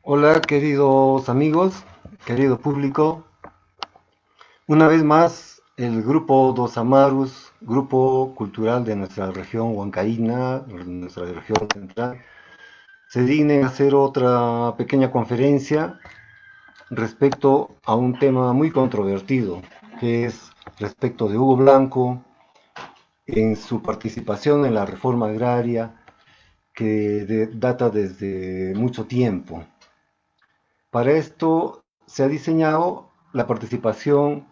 Hola, queridos amigos, querido público. Una vez más, el grupo Dos Amarus, grupo cultural de nuestra región huancaína, nuestra región central, se dignen a hacer otra pequeña conferencia respecto a un tema muy controvertido, que es respecto de Hugo Blanco en su participación en la reforma agraria que data desde mucho tiempo. Para esto se ha diseñado la participación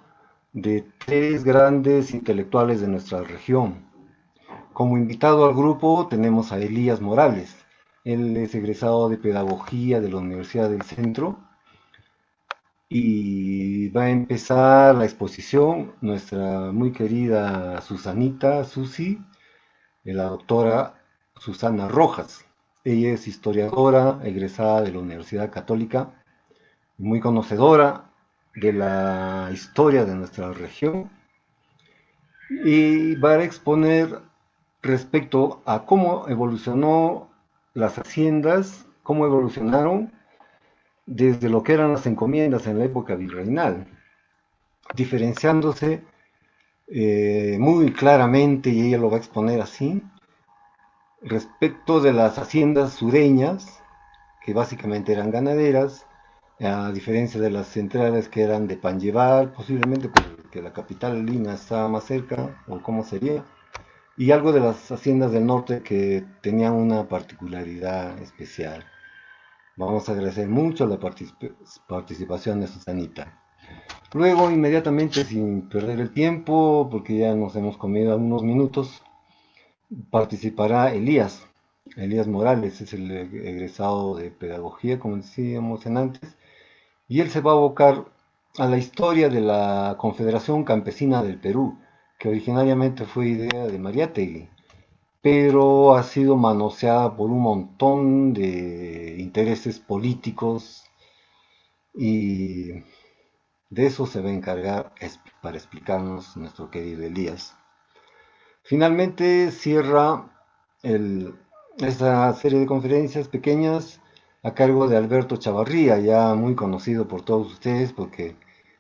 de tres grandes intelectuales de nuestra región. Como invitado al grupo tenemos a Elías Morales. Él es egresado de Pedagogía de la Universidad del Centro y va a empezar la exposición nuestra muy querida Susanita, Susi, la doctora Susana Rojas. Ella es historiadora, egresada de la Universidad Católica, muy conocedora de la historia de nuestra región y va a exponer respecto a cómo evolucionó las haciendas, cómo evolucionaron desde lo que eran las encomiendas en la época virreinal, diferenciándose muy claramente, y ella lo va a exponer así, respecto de las haciendas sureñas, que básicamente eran ganaderas, a diferencia de las centrales que eran de pan llevar, posiblemente porque la capital Lima estaba más cerca, o cómo sería, y algo de las haciendas del norte que tenían una particularidad especial. Vamos a agradecer mucho la participación de Susanita. Luego, inmediatamente, sin perder el tiempo, porque ya nos hemos comido algunos minutos, participará Elías Morales, es el egresado de Pedagogía, como decíamos en antes, y él se va a abocar a la historia de la Confederación Campesina del Perú, que originariamente fue idea de Mariátegui, pero ha sido manoseada por un montón de intereses políticos y de eso se va a encargar para explicarnos nuestro querido Elías. Finalmente cierra el, esta serie de conferencias pequeñas a cargo de Alberto Chavarría, ya muy conocido por todos ustedes porque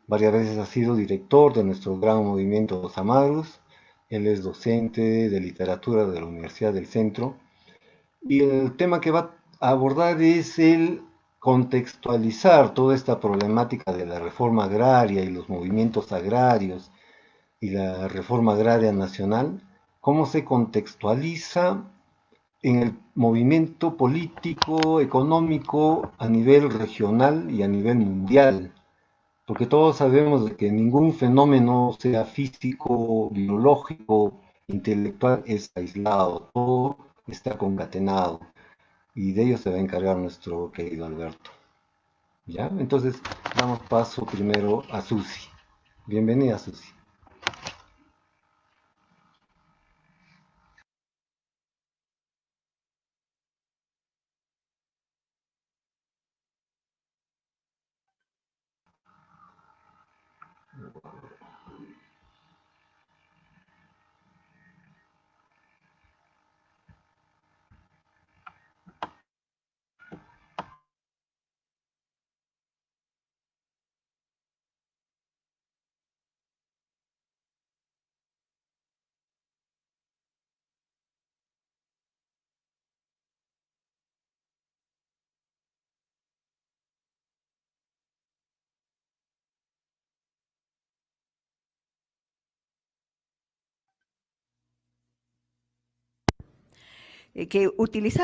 varias veces ha sido director de nuestro gran movimiento Los Amados. Él es docente de literatura de la Universidad del Centro y el tema que va a abordar es el contextualizar toda esta problemática de la reforma agraria y los movimientos agrarios y la reforma agraria nacional, cómo se contextualiza en el movimiento político, económico a nivel regional y a nivel mundial. Porque todos sabemos de que ningún fenómeno, sea físico, biológico, intelectual, es aislado, todo está concatenado. Y de ello se va a encargar nuestro querido Alberto. ¿Ya? Entonces, damos paso primero a Susi. Bienvenida, Susi.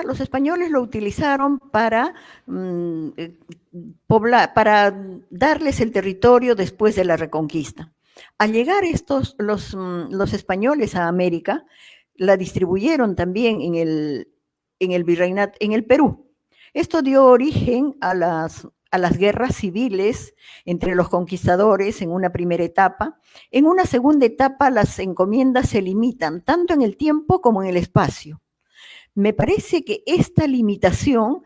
Los españoles lo utilizaron para poblar, para darles el territorio después de la Reconquista. Al llegar los españoles a América, la distribuyeron también en el virreinato, en el Perú. Esto dio origen a las guerras civiles entre los conquistadores en una primera etapa. En una segunda etapa, las encomiendas se limitan tanto en el tiempo como en el espacio. Me parece que esta limitación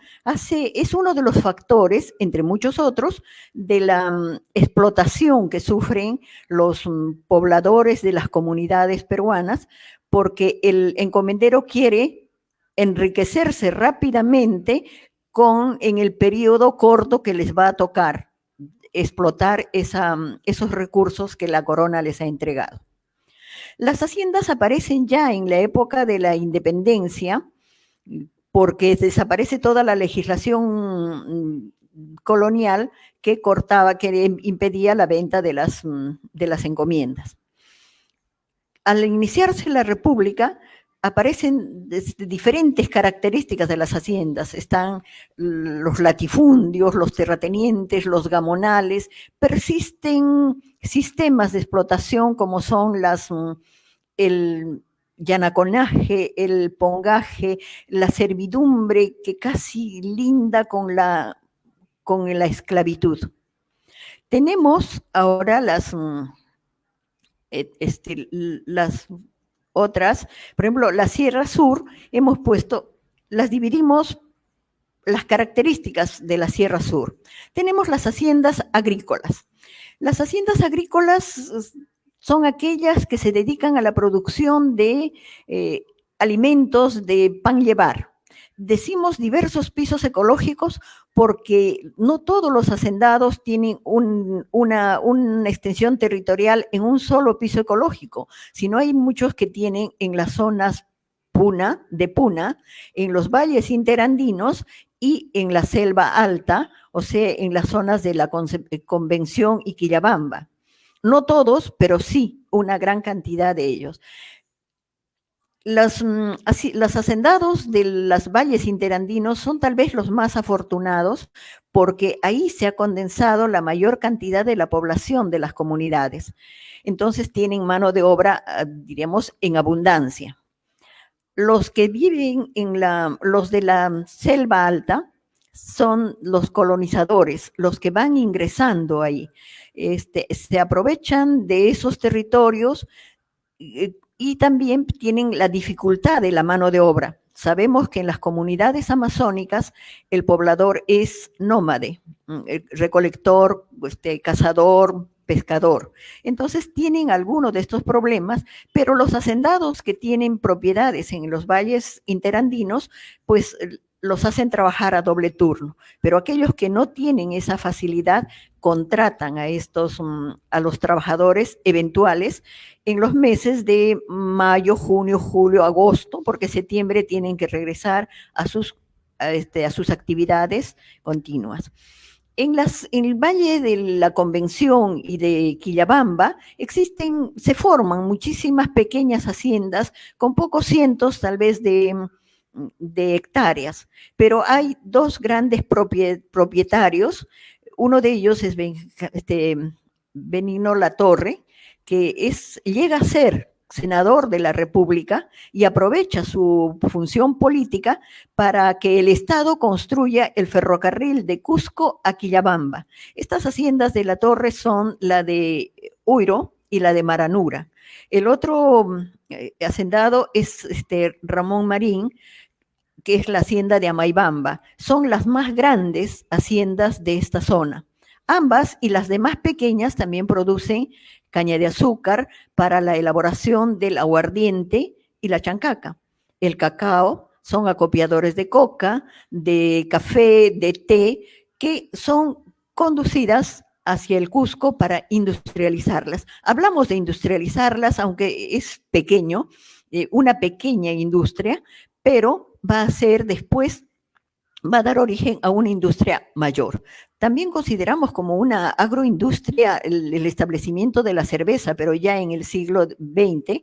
es uno de los factores, entre muchos otros, de la explotación que sufren los pobladores de las comunidades peruanas, porque el encomendero quiere enriquecerse rápidamente en el periodo corto que les va a tocar explotar esos recursos que la corona les ha entregado. Las haciendas aparecen ya en la época de la independencia, porque desaparece toda la legislación colonial que cortaba, que impedía la venta de las encomiendas. Al iniciarse la República, aparecen diferentes características de las haciendas. Están los latifundios, los terratenientes, los gamonales. Persisten sistemas de explotación como son el yanaconaje, el pongaje, la servidumbre que casi linda con la esclavitud. Tenemos ahora las otras, por ejemplo, la Sierra Sur, hemos puesto, las dividimos, las características de la Sierra Sur. Tenemos las haciendas agrícolas. Las haciendas agrícolas son aquellas que se dedican a la producción de alimentos de pan llevar. Decimos diversos pisos ecológicos porque no todos los hacendados tienen una extensión territorial en un solo piso ecológico, sino hay muchos que tienen en las zonas de Puna, en los valles interandinos y en la selva alta, o sea, en las zonas de la Convención y Quillabamba. No todos, pero sí una gran cantidad de ellos. Los hacendados de los valles interandinos son tal vez los más afortunados porque ahí se ha condensado la mayor cantidad de la población de las comunidades. Entonces tienen mano de obra, diríamos, en abundancia. Los que viven los de la selva alta son los colonizadores, los que van ingresando ahí. Se aprovechan de esos territorios y también tienen la dificultad de la mano de obra. Sabemos que en las comunidades amazónicas el poblador es nómade, recolector, cazador, pescador. Entonces tienen algunos de estos problemas, pero los hacendados que tienen propiedades en los valles interandinos, pues los hacen trabajar a doble turno. Pero aquellos que no tienen esa facilidad contratan a los trabajadores eventuales en los meses de mayo, junio, julio, agosto, porque septiembre tienen que regresar a sus actividades continuas. En el Valle de la Convención y de Quillabamba se forman muchísimas pequeñas haciendas con pocos cientos tal vez de hectáreas, pero hay dos grandes propietarios. Uno de ellos es Benigno Latorre, que llega a ser senador de la República y aprovecha su función política para que el Estado construya el ferrocarril de Cusco a Quillabamba. Estas haciendas de Latorre son la de Huiro y la de Maranura. El otro hacendado es Ramón Marín, que es la hacienda de Amaibamba. Son las más grandes haciendas de esta zona. Ambas y las demás pequeñas también producen caña de azúcar para la elaboración del aguardiente y la chancaca. El cacao son acopiadores de coca, de café, de té, que son conducidas hacia el Cusco para industrializarlas. Hablamos de industrializarlas, aunque es pequeño, una pequeña industria, pero va a ser después, va a dar origen a una industria mayor. También consideramos como una agroindustria el establecimiento de la cerveza, pero ya en el siglo XX,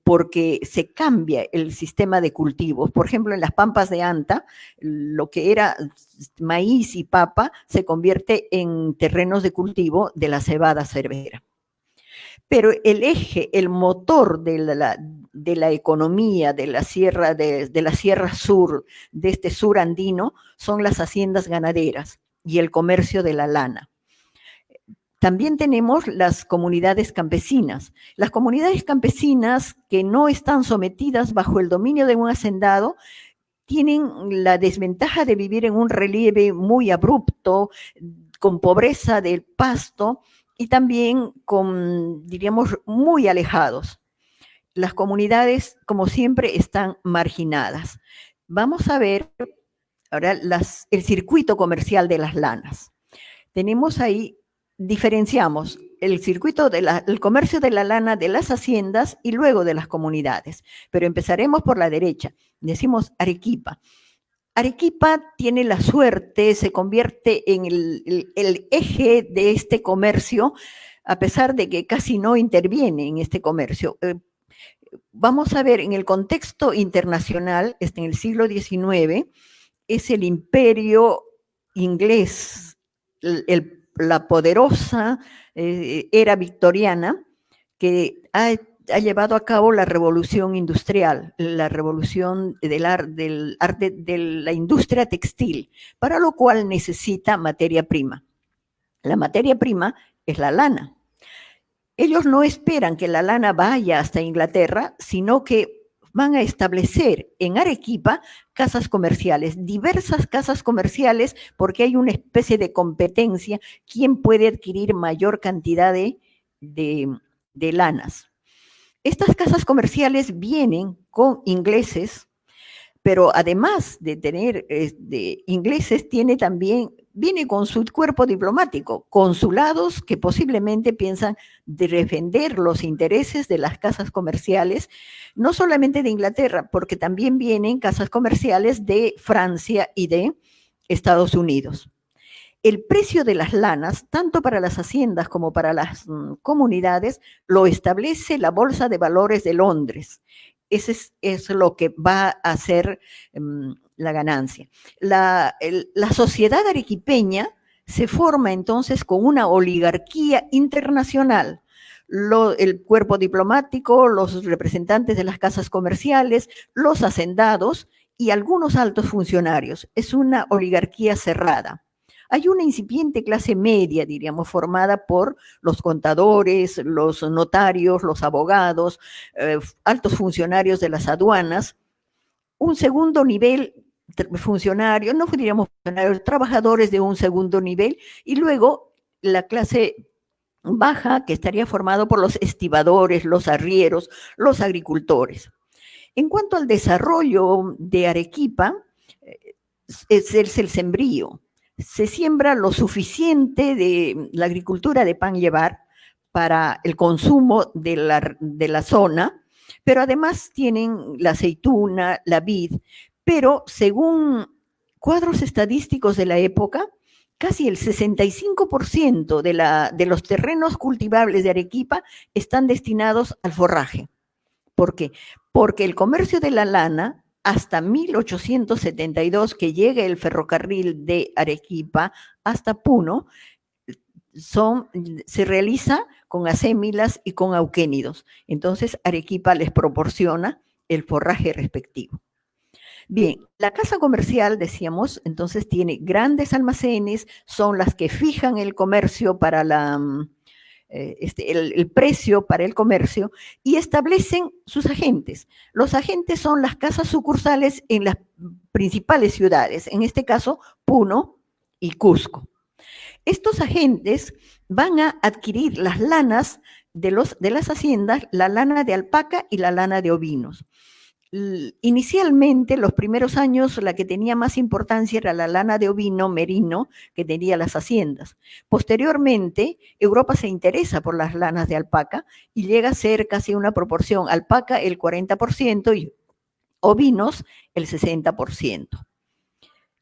porque se cambia el sistema de cultivos. Por ejemplo, en las pampas de Anta, lo que era maíz y papa se convierte en terrenos de cultivo de la cebada cervera. Pero el eje, el motor de la economía de la sierra sur, de este sur andino, son las haciendas ganaderas y el comercio de la lana. También tenemos las comunidades campesinas. Las comunidades campesinas que no están sometidas bajo el dominio de un hacendado tienen la desventaja de vivir en un relieve muy abrupto, con pobreza del pasto, y también diríamos, muy alejados. Las comunidades, como siempre, están marginadas. Vamos a ver Ahora, el circuito comercial de las lanas. Tenemos ahí, diferenciamos el circuito el comercio de la lana de las haciendas y luego de las comunidades. Pero empezaremos por la derecha. Decimos Arequipa. Arequipa tiene la suerte, se convierte en el eje de este comercio, a pesar de que casi no interviene en este comercio. Vamos a ver, en el contexto internacional, en el siglo XIX, es el imperio inglés, la poderosa era victoriana, que ha llevado a cabo la revolución industrial, la revolución del arte de la industria textil, para lo cual necesita materia prima. La materia prima es la lana. Ellos no esperan que la lana vaya hasta Inglaterra, sino que van a establecer en Arequipa casas comerciales, diversas casas comerciales, porque hay una especie de competencia, quién puede adquirir mayor cantidad de lanas. Estas casas comerciales vienen con ingleses, pero además de tener ingleses, viene con su cuerpo diplomático, consulados que posiblemente piensan defender los intereses de las casas comerciales, no solamente de Inglaterra, porque también vienen casas comerciales de Francia y de Estados Unidos. El precio de las lanas, tanto para las haciendas como para las comunidades, lo establece la Bolsa de Valores de Londres. Ese es lo que va a hacer la ganancia. La sociedad arequipeña se forma entonces con una oligarquía internacional. El cuerpo diplomático, los representantes de las casas comerciales, los hacendados y algunos altos funcionarios. Es una oligarquía cerrada. Hay una incipiente clase media, diríamos, formada por los contadores, los notarios, los abogados, altos funcionarios de las aduanas. Un segundo nivel funcionario, no diríamos funcionarios, trabajadores de un segundo nivel, y luego la clase baja, que estaría formado por los estibadores, los arrieros, los agricultores. En cuanto al desarrollo de Arequipa, es el sembrío. Se siembra lo suficiente de la agricultura de pan llevar para el consumo de la zona, pero además tienen la aceituna, la vid, pero según cuadros estadísticos de la época, casi el 65% de los terrenos cultivables de Arequipa están destinados al forraje. ¿Por qué? Porque el comercio de la lana, hasta 1872, que llega el ferrocarril de Arequipa hasta Puno, se realiza con acémilas y con auquénidos. Entonces, Arequipa les proporciona el forraje respectivo. Bien, la casa comercial, decíamos, entonces tiene grandes almacenes, son las que fijan el comercio para el precio para el comercio y establecen sus agentes. Los agentes son las casas sucursales en las principales ciudades, en este caso Puno y Cusco. Estos agentes van a adquirir las lanas de las haciendas, la lana de alpaca y la lana de ovinos. Inicialmente, los primeros años, la que tenía más importancia era la lana de ovino merino que tenía las haciendas. Posteriormente, Europa se interesa por las lanas de alpaca y llega a ser casi una proporción, alpaca el 40% y ovinos el 60%.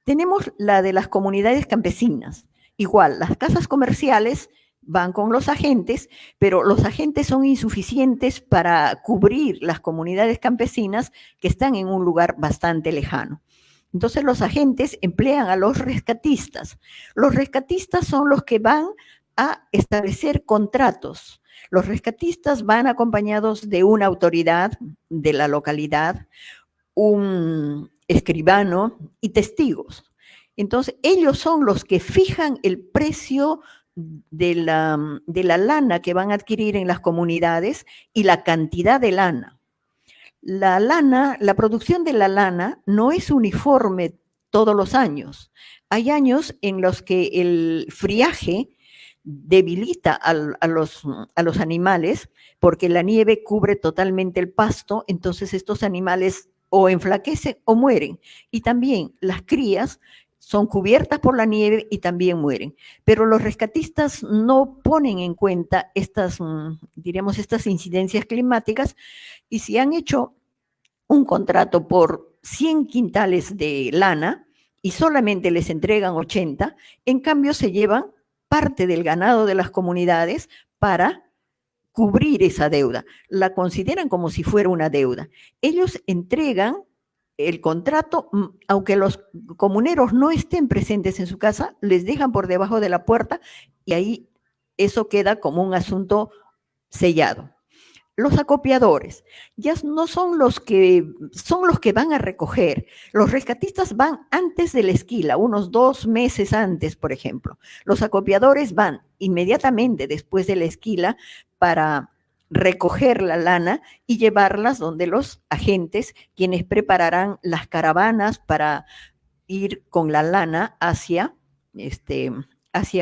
Tenemos la de las comunidades campesinas. Igual, las casas comerciales van con los agentes, pero los agentes son insuficientes para cubrir las comunidades campesinas que están en un lugar bastante lejano. Entonces los agentes emplean a los rescatistas. Los rescatistas son los que van a establecer contratos. Los rescatistas van acompañados de una autoridad de la localidad, un escribano y testigos. Entonces ellos son los que fijan el precio de la lana que van a adquirir en las comunidades y la cantidad de lana. La producción de la lana no es uniforme todos los años. Hay años en los que el friaje debilita a los animales porque la nieve cubre totalmente el pasto, entonces estos animales o enflaquecen o mueren. Y también las crías son cubiertas por la nieve y también mueren. Pero los rescatistas no ponen en cuenta estas, diríamos, estas incidencias climáticas, y si han hecho un contrato por 100 quintales de lana y solamente les entregan 80, en cambio se llevan parte del ganado de las comunidades para cubrir esa deuda. La consideran como si fuera una deuda. Ellos entregan el contrato, aunque los comuneros no estén presentes en su casa, les dejan por debajo de la puerta y ahí eso queda como un asunto sellado. Los acopiadores ya no son los que van a recoger. Los rescatistas van antes de la esquila, unos 2 meses antes, por ejemplo. Los acopiadores van inmediatamente después de la esquila para recoger la lana y llevarlas donde los agentes, quienes prepararán las caravanas para ir con la lana hacia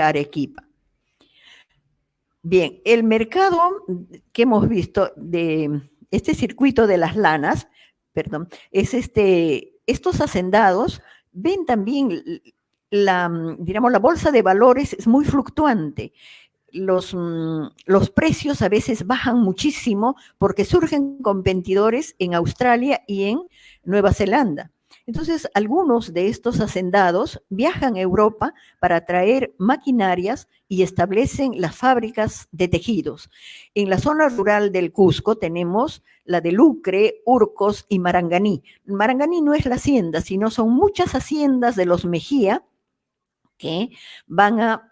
Arequipa. Bien, el mercado que hemos visto de este circuito de las lanas, perdón, es estos hacendados ven también digamos, la bolsa de valores es muy fluctuante. Los precios a veces bajan muchísimo porque surgen competidores en Australia y en Nueva Zelanda. Entonces, algunos de estos hacendados viajan a Europa para traer maquinarias y establecen las fábricas de tejidos. En la zona rural del Cusco tenemos la de Lucre, Urcos y Maranganí. Maranganí no es la hacienda, sino son muchas haciendas de los Mejía que van a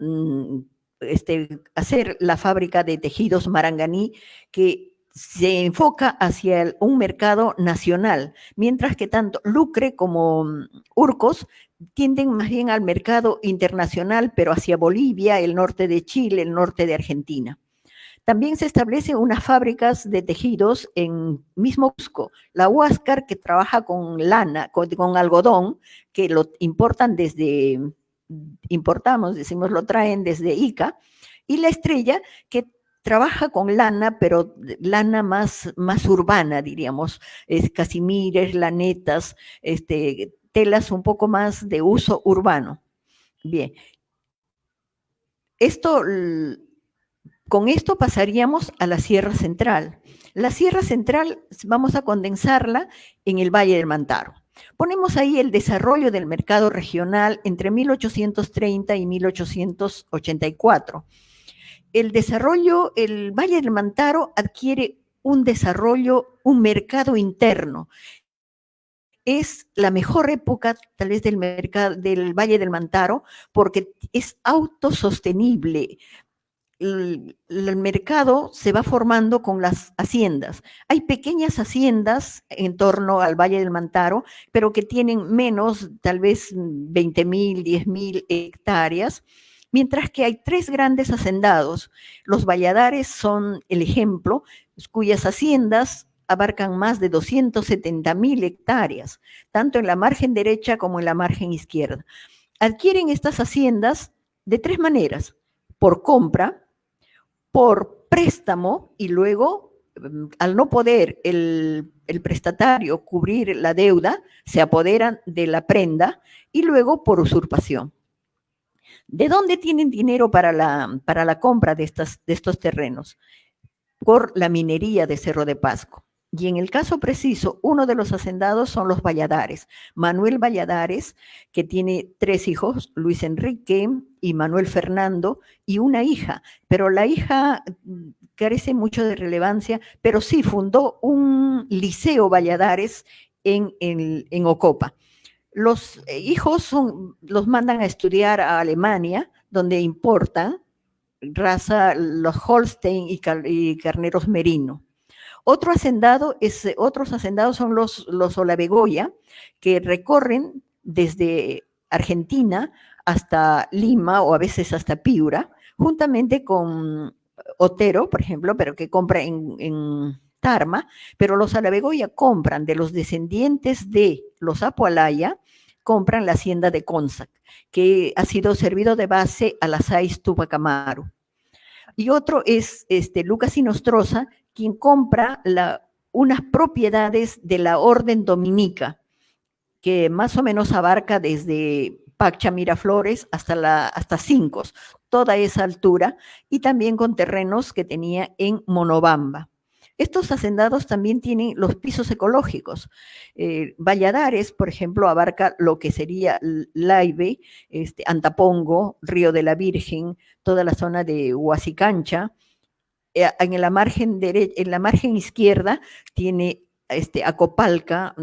hacer la fábrica de tejidos Maranganí, que se enfoca hacia un mercado nacional, mientras que tanto Lucre como Urcos tienden más bien al mercado internacional, pero hacia Bolivia, el norte de Chile, el norte de Argentina. También se establecen unas fábricas de tejidos en mismo Cusco, la Huáscar, que trabaja con lana, con algodón, que lo lo traen desde Ica, y la Estrella, que trabaja con lana, pero lana más urbana, diríamos, casimires, lanetas, telas un poco más de uso urbano. Bien. Con esto pasaríamos a la Sierra Central. La Sierra Central vamos a condensarla en el Valle del Mantaro. Ponemos ahí el desarrollo del mercado regional entre 1830 y 1884. El Valle del Mantaro adquiere un desarrollo, un mercado interno. Es la mejor época, tal vez, del Valle del Mantaro, porque es autosostenible. El mercado se va formando con las haciendas. Hay pequeñas haciendas en torno al Valle del Mantaro, pero que tienen menos, tal vez 20,000, 10,000 hectáreas, mientras que hay 3 grandes hacendados. Los Valladares son el ejemplo, cuyas haciendas abarcan más de 270,000 hectáreas, tanto en la margen derecha como en la margen izquierda. Adquieren estas haciendas de 3 maneras: por compra, por préstamo, y luego, al no poder el prestatario cubrir la deuda, se apoderan de la prenda, y luego por usurpación. ¿De dónde tienen dinero para la compra de estos terrenos? Por la minería de Cerro de Pasco. Y en el caso preciso, uno de los hacendados son los Valladares. Manuel Valladares, que tiene 3 hijos, Luis Enrique y Manuel Fernando, y una hija, pero la hija carece mucho de relevancia, pero sí fundó un liceo Valladares en Ocopa. Los hijos los mandan a estudiar a Alemania, donde importan raza, los Holstein y carneros merino. Otros hacendados son los Olabegoya, que recorren desde Argentina hasta Lima o a veces hasta Piura, juntamente con Otero, por ejemplo, pero que compra en Tarma, pero los Olabegoya compran de los descendientes de los Apualaya, compran la hacienda de Consac, que ha sido servido de base a la SAIS Tupac Amaru. Y otro es Lucas Inostroza, quien compra unas propiedades de la orden dominica, que más o menos abarca desde Pacha Miraflores hasta Cincos, toda esa altura, y también con terrenos que tenía en Monobamba. Estos hacendados también tienen los pisos ecológicos. Valladares, por ejemplo, abarca lo que sería Laibe, Antapongo, Río de la Virgen, toda la zona de Huasicancha. En la margen izquierda tiene Acopalca,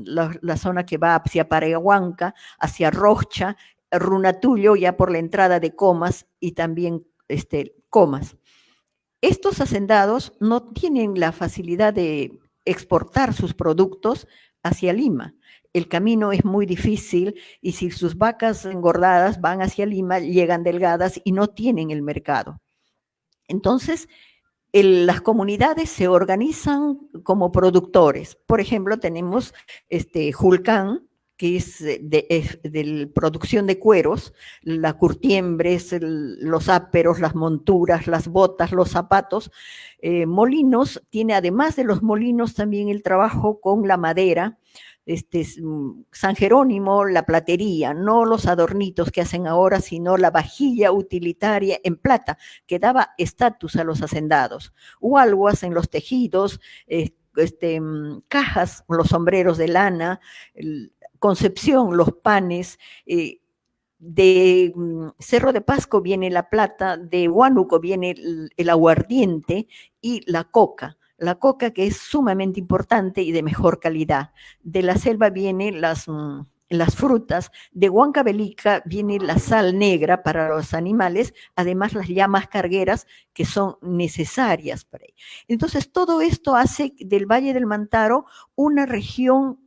la zona que va hacia Parehuanca, hacia Rocha, Runatullo, ya por la entrada de Comas y también Comas. Estos hacendados no tienen la facilidad de exportar sus productos hacia Lima. El camino es muy difícil y si sus vacas engordadas van hacia Lima, llegan delgadas y no tienen el mercado. Entonces, las comunidades se organizan como productores. Por ejemplo, tenemos Julcán, que es de producción de cueros, la curtiembres, los áperos, las monturas, las botas, los zapatos. Molinos tiene, además de los molinos, también el trabajo con la madera, San Jerónimo, la platería, no los adornitos que hacen ahora, sino la vajilla utilitaria en plata, que daba estatus a los hacendados. Hualguas en los tejidos, cajas, los sombreros de lana, Concepción, los panes, de Cerro de Pasco viene la plata, de Huánuco viene el aguardiente y la coca. La coca que es sumamente importante y de mejor calidad. De la selva vienen las frutas, de Huancavelica viene la sal negra para los animales, además las llamas cargueras que son necesarias para ello. Entonces todo esto hace del Valle del Mantaro una región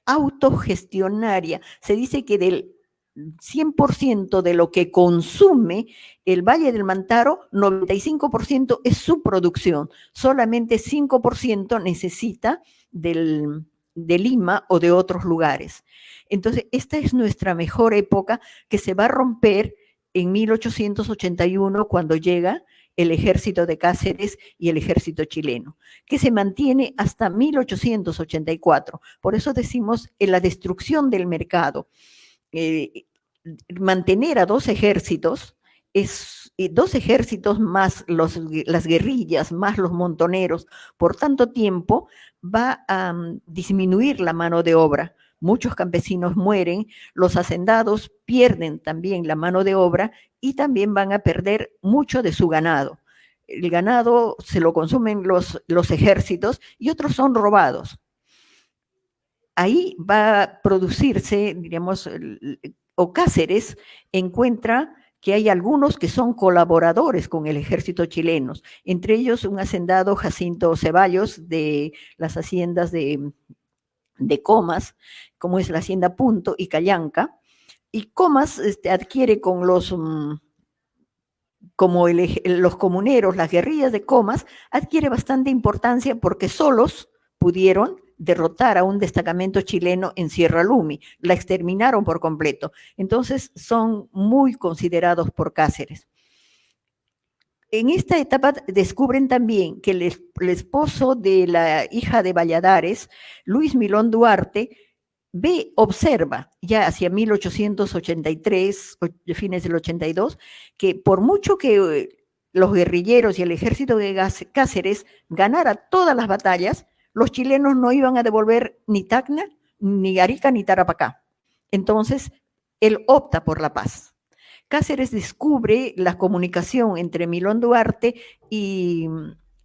autogestionaria. Se dice que del 100% de lo que consume el Valle del Mantaro, 95% es su producción, solamente 5% necesita de Lima o de otros lugares. Entonces, esta es nuestra mejor época que se va a romper en 1881 cuando llega el ejército de Cáceres y el ejército chileno, que se mantiene hasta 1884. Por eso decimos en la destrucción del mercado. Mantener a dos ejércitos más las guerrillas, más los montoneros, por tanto tiempo, va a disminuir la mano de obra. Muchos campesinos mueren, los hacendados pierden también la mano de obra y también van a perder mucho de su ganado. El ganado se lo consumen los ejércitos y otros son robados. Ahí va a producirse, diríamos, o Cáceres encuentra que hay algunos que son colaboradores con el ejército chileno, entre ellos un hacendado Jacinto Ceballos de las haciendas de Comas, como es la hacienda Punto y Callanca, y Comas adquiere con los comuneros, las guerrillas de Comas, adquiere bastante importancia porque solos pudieron derrotar a un destacamento chileno en Sierra Lumi, la exterminaron por completo. Entonces son muy considerados por Cáceres. En esta etapa descubren también que el esposo de la hija de Valladares, Luis Milón Duarte, observa ya hacia 1883, fines del 82, que por mucho que los guerrilleros y el ejército de Cáceres ganara todas las batallas, los chilenos no iban a devolver ni Tacna, ni Arica, ni Tarapacá. Entonces, él opta por la paz. Cáceres descubre la comunicación entre Milón Duarte y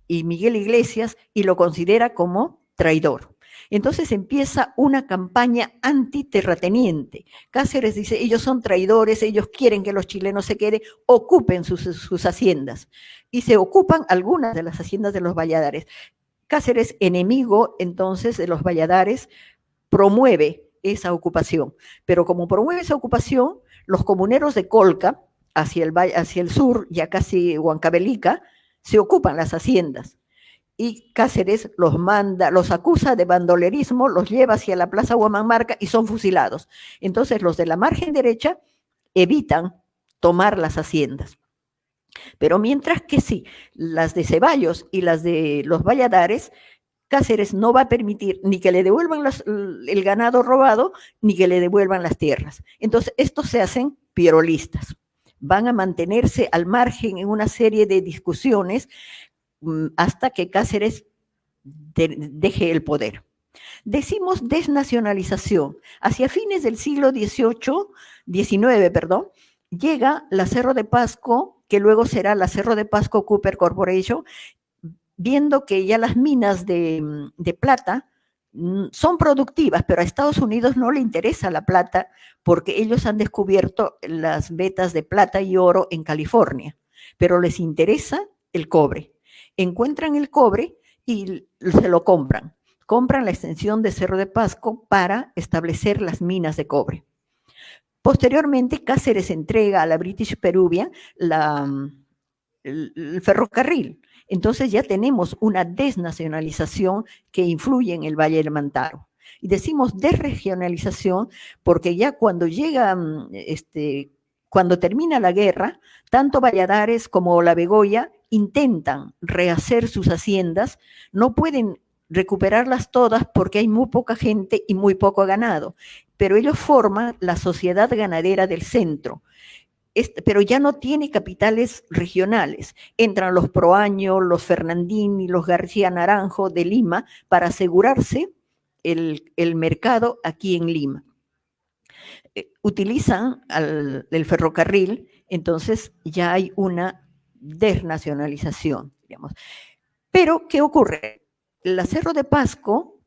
Miguel Iglesias y lo considera como traidor. Entonces empieza una campaña antiterrateniente. Cáceres dice, ellos son traidores, ellos quieren que los chilenos se queden, ocupen sus haciendas. Y se ocupan algunas de las haciendas de los Valladares. Cáceres, enemigo entonces de los Valladares, promueve esa ocupación. Pero como promueve esa ocupación, los comuneros de Colca, hacia el sur, ya casi Huancavelica, se ocupan las haciendas. Y Cáceres los acusa de bandolerismo, los lleva hacia la Plaza Huamanmarca y son fusilados. Entonces los de la margen derecha evitan tomar las haciendas. Pero mientras que sí, las de Ceballos y las de los Valladares, Cáceres no va a permitir ni que le devuelvan el ganado robado, ni que le devuelvan las tierras. Entonces, estos se hacen pierolistas. Van a mantenerse al margen en una serie de discusiones hasta que Cáceres deje el poder. Decimos desnacionalización. Hacia fines del siglo XIX, llega la Cerro de Pasco, que luego será la Cerro de Pasco Copper Corporation, viendo que ya las minas de plata son productivas, pero a Estados Unidos no le interesa la plata porque ellos han descubierto las vetas de plata y oro en California, pero les interesa el cobre. Encuentran el cobre y se lo compran. Compran la extensión de Cerro de Pasco para establecer las minas de cobre. Posteriormente, Cáceres entrega a la British Peruvian el ferrocarril. Entonces ya tenemos una desnacionalización que influye en el Valle del Mantaro. Y decimos desregionalización porque ya cuando llega, cuando termina la guerra, tanto Valladares como La Begoya intentan rehacer sus haciendas, no pueden recuperarlas todas porque hay muy poca gente y muy poco ganado, pero ellos forman la Sociedad Ganadera del Centro, pero ya no tiene capitales regionales. Entran los Proaño, los Fernandini, los García Naranjo de Lima para asegurarse el mercado aquí en Lima. Utilizan el ferrocarril, entonces ya hay una desnacionalización, digamos. Pero, ¿qué ocurre? La Cerro de Pasco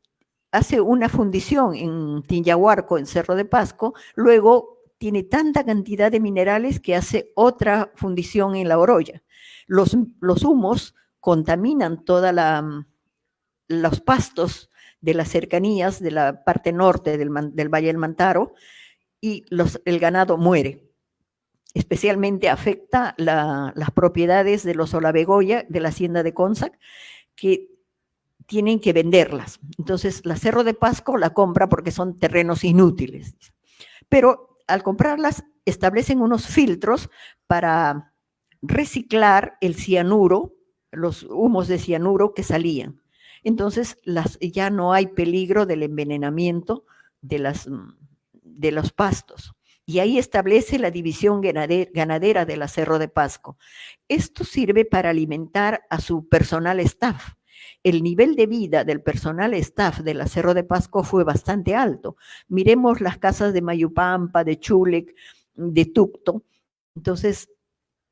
hace una fundición en Tinyahuarco, en Cerro de Pasco, luego tiene tanta cantidad de minerales que hace otra fundición en La Oroya. Los humos contaminan todos los pastos de las cercanías de la parte norte del Valle del Mantaro y el ganado muere. Especialmente afecta las propiedades de los Olabegoya, de la hacienda de Consac, que tienen que venderlas. Entonces, la Cerro de Pasco la compra porque son terrenos inútiles. Pero al comprarlas, establecen unos filtros para reciclar el cianuro, los humos de cianuro que salían. Entonces, ya no hay peligro del envenenamiento de los pastos. Y ahí establece la división ganadera de la Cerro de Pasco. Esto sirve para alimentar a su personal staff. El nivel de vida del personal staff de la Cerro de Pasco fue bastante alto. Miremos las casas de Mayupampa, de Chulec, de Tucto. Entonces,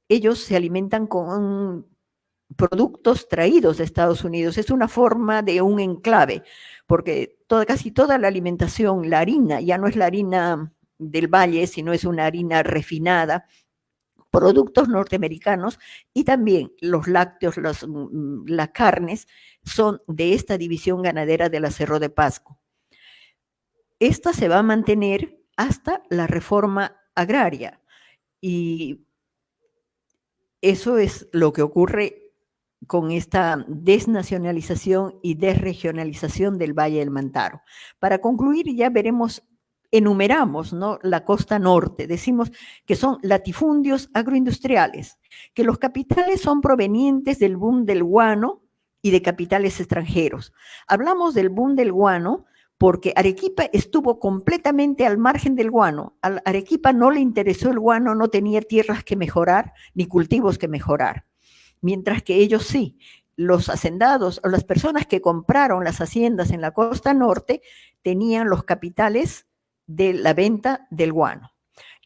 ellos se alimentan con productos traídos de Estados Unidos. Es una forma de un enclave, porque casi toda la alimentación, la harina, ya no es la harina del valle, sino es una harina refinada, productos norteamericanos y también los lácteos, las carnes son de esta división ganadera de la Cerro de Pasco. Esta se va a mantener hasta la reforma agraria y eso es lo que ocurre con esta desnacionalización y desregionalización del Valle del Mantaro. Para concluir, ya veremos, enumeramos, ¿no?, la costa norte, decimos que son latifundios agroindustriales, que los capitales son provenientes del boom del guano y de capitales extranjeros. Hablamos del boom del guano porque Arequipa estuvo completamente al margen del guano. A Arequipa no le interesó el guano, no tenía tierras que mejorar ni cultivos que mejorar. Mientras que ellos sí, los hacendados o las personas que compraron las haciendas en la costa norte tenían los capitales de la venta del guano.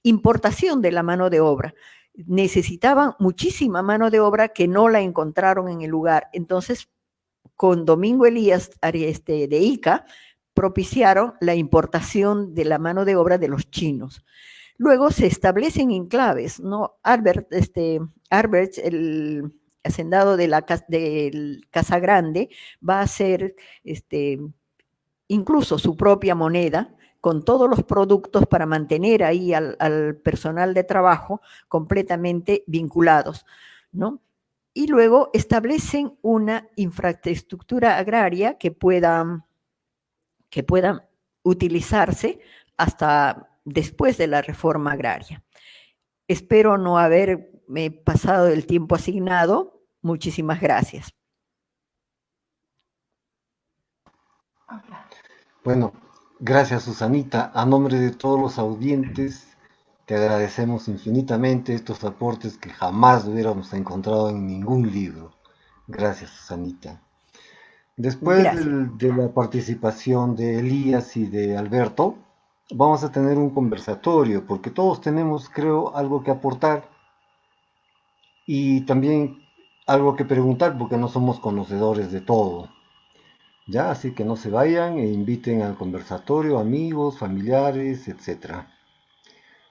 Importación de la mano de obra. Necesitaban muchísima mano de obra que no la encontraron en el lugar. Entonces, con Domingo Elías de Ica, propiciaron la importación de la mano de obra de los chinos. Luego se establecen enclaves, ¿no? Albert, el hacendado del Casa Grande, va a hacer incluso su propia moneda con todos los productos para mantener ahí al personal de trabajo completamente vinculados, ¿no? Y luego establecen una infraestructura agraria que pueda utilizarse hasta después de la reforma agraria. Espero no haberme pasado el tiempo asignado. Muchísimas gracias. Bueno, gracias Susanita. A nombre de todos los audientes, te agradecemos infinitamente estos aportes que jamás hubiéramos encontrado en ningún libro. Gracias Susanita. Después Gracias. de la participación de Elías y de Alberto, vamos a tener un conversatorio, porque todos tenemos, creo, algo que aportar y también algo que preguntar, porque no somos conocedores de todo. Ya, así que no se vayan e inviten al conversatorio amigos, familiares, etcétera.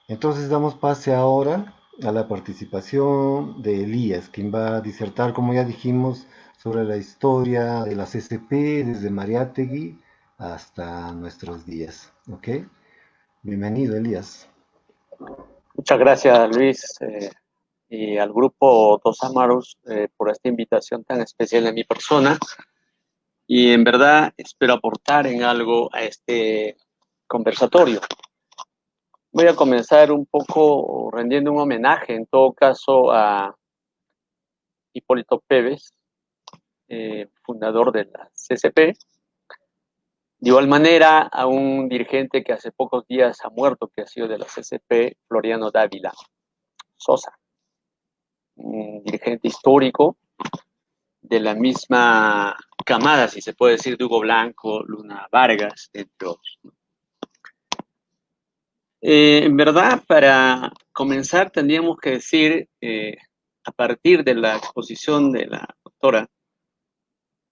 Entonces damos pase ahora a la participación de Elías, quien va a disertar, como ya dijimos, sobre la historia de las SP desde Mariátegui hasta nuestros días. ¿Ok? Bienvenido, Elías. Muchas gracias, Luis, y al grupo Dos Amaros por esta invitación tan especial a mi persona. Y en verdad espero aportar en algo a este conversatorio. Voy a comenzar un poco rendiendo un homenaje, en todo caso, a Hipólito Pérez, fundador de la CCP. De igual manera, a un dirigente que hace pocos días ha muerto, que ha sido de la CCP, Floriano Dávila Sosa, un dirigente histórico de la misma camada, si se puede decir, de Hugo Blanco, Luna Vargas, entre otros. En verdad, para comenzar, tendríamos que decir, a partir de la exposición de la doctora,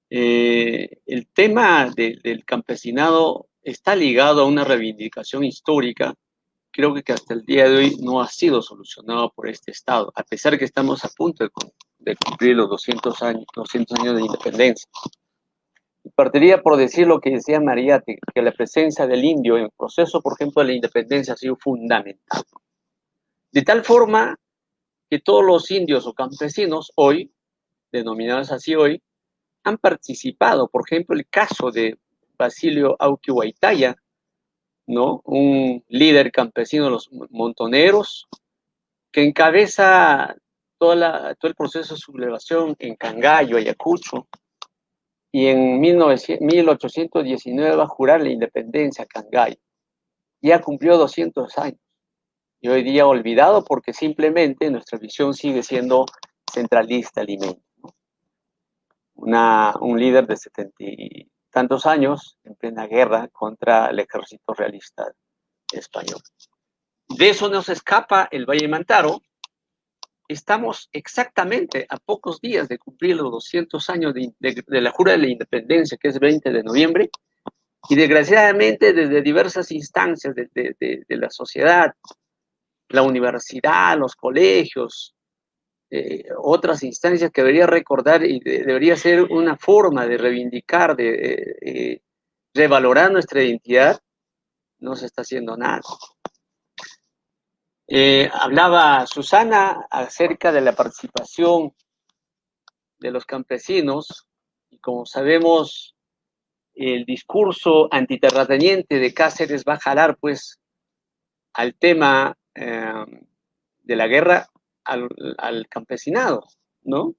el tema del campesinado está ligado a una reivindicación histórica. Creo que hasta el día de hoy no ha sido solucionado por este Estado, a pesar que estamos a punto de cumplir los 200 años de independencia. Partiría por decir lo que decía Mariátegui, que la presencia del indio en el proceso, por ejemplo, de la independencia ha sido fundamental. De tal forma que todos los indios o campesinos hoy, denominados así hoy, han participado. Por ejemplo, el caso de Basilio Auqui Huaytaya, ¿no? Un líder campesino de los montoneros, que encabeza todo el proceso de sublevación en Cangallo, Ayacucho, y en 1819 va a jurar la independencia a Cangallo. Ya cumplió 200 años y hoy día olvidado porque simplemente nuestra visión sigue siendo centralista alimento, ¿no? Un líder de 70 y tantos años en plena guerra contra el ejército realista español. De eso nos escapa el Valle Mantaro. Estamos exactamente a pocos días de cumplir los 200 años de la jura de la independencia, que es 20 de noviembre, y desgraciadamente desde diversas instancias de la sociedad, la universidad, los colegios, otras instancias que debería recordar y debería ser una forma de reivindicar, de revalorar nuestra identidad, no se está haciendo nada. Hablaba Susana acerca de la participación de los campesinos, y como sabemos, el discurso antiterrateniente de Cáceres va a jalar pues al tema de la guerra al campesinado, ¿no?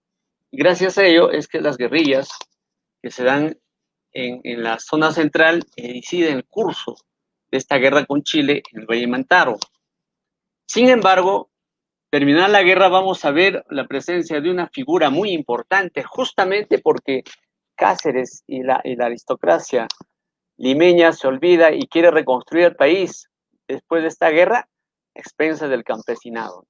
Y gracias a ello es que las guerrillas que se dan en la zona central deciden el curso de esta guerra con Chile en el Valle Mantaro. Sin embargo, terminada la guerra vamos a ver la presencia de una figura muy importante, justamente porque Cáceres y la aristocracia limeña se olvida y quiere reconstruir el país después de esta guerra a expensas del campesinado.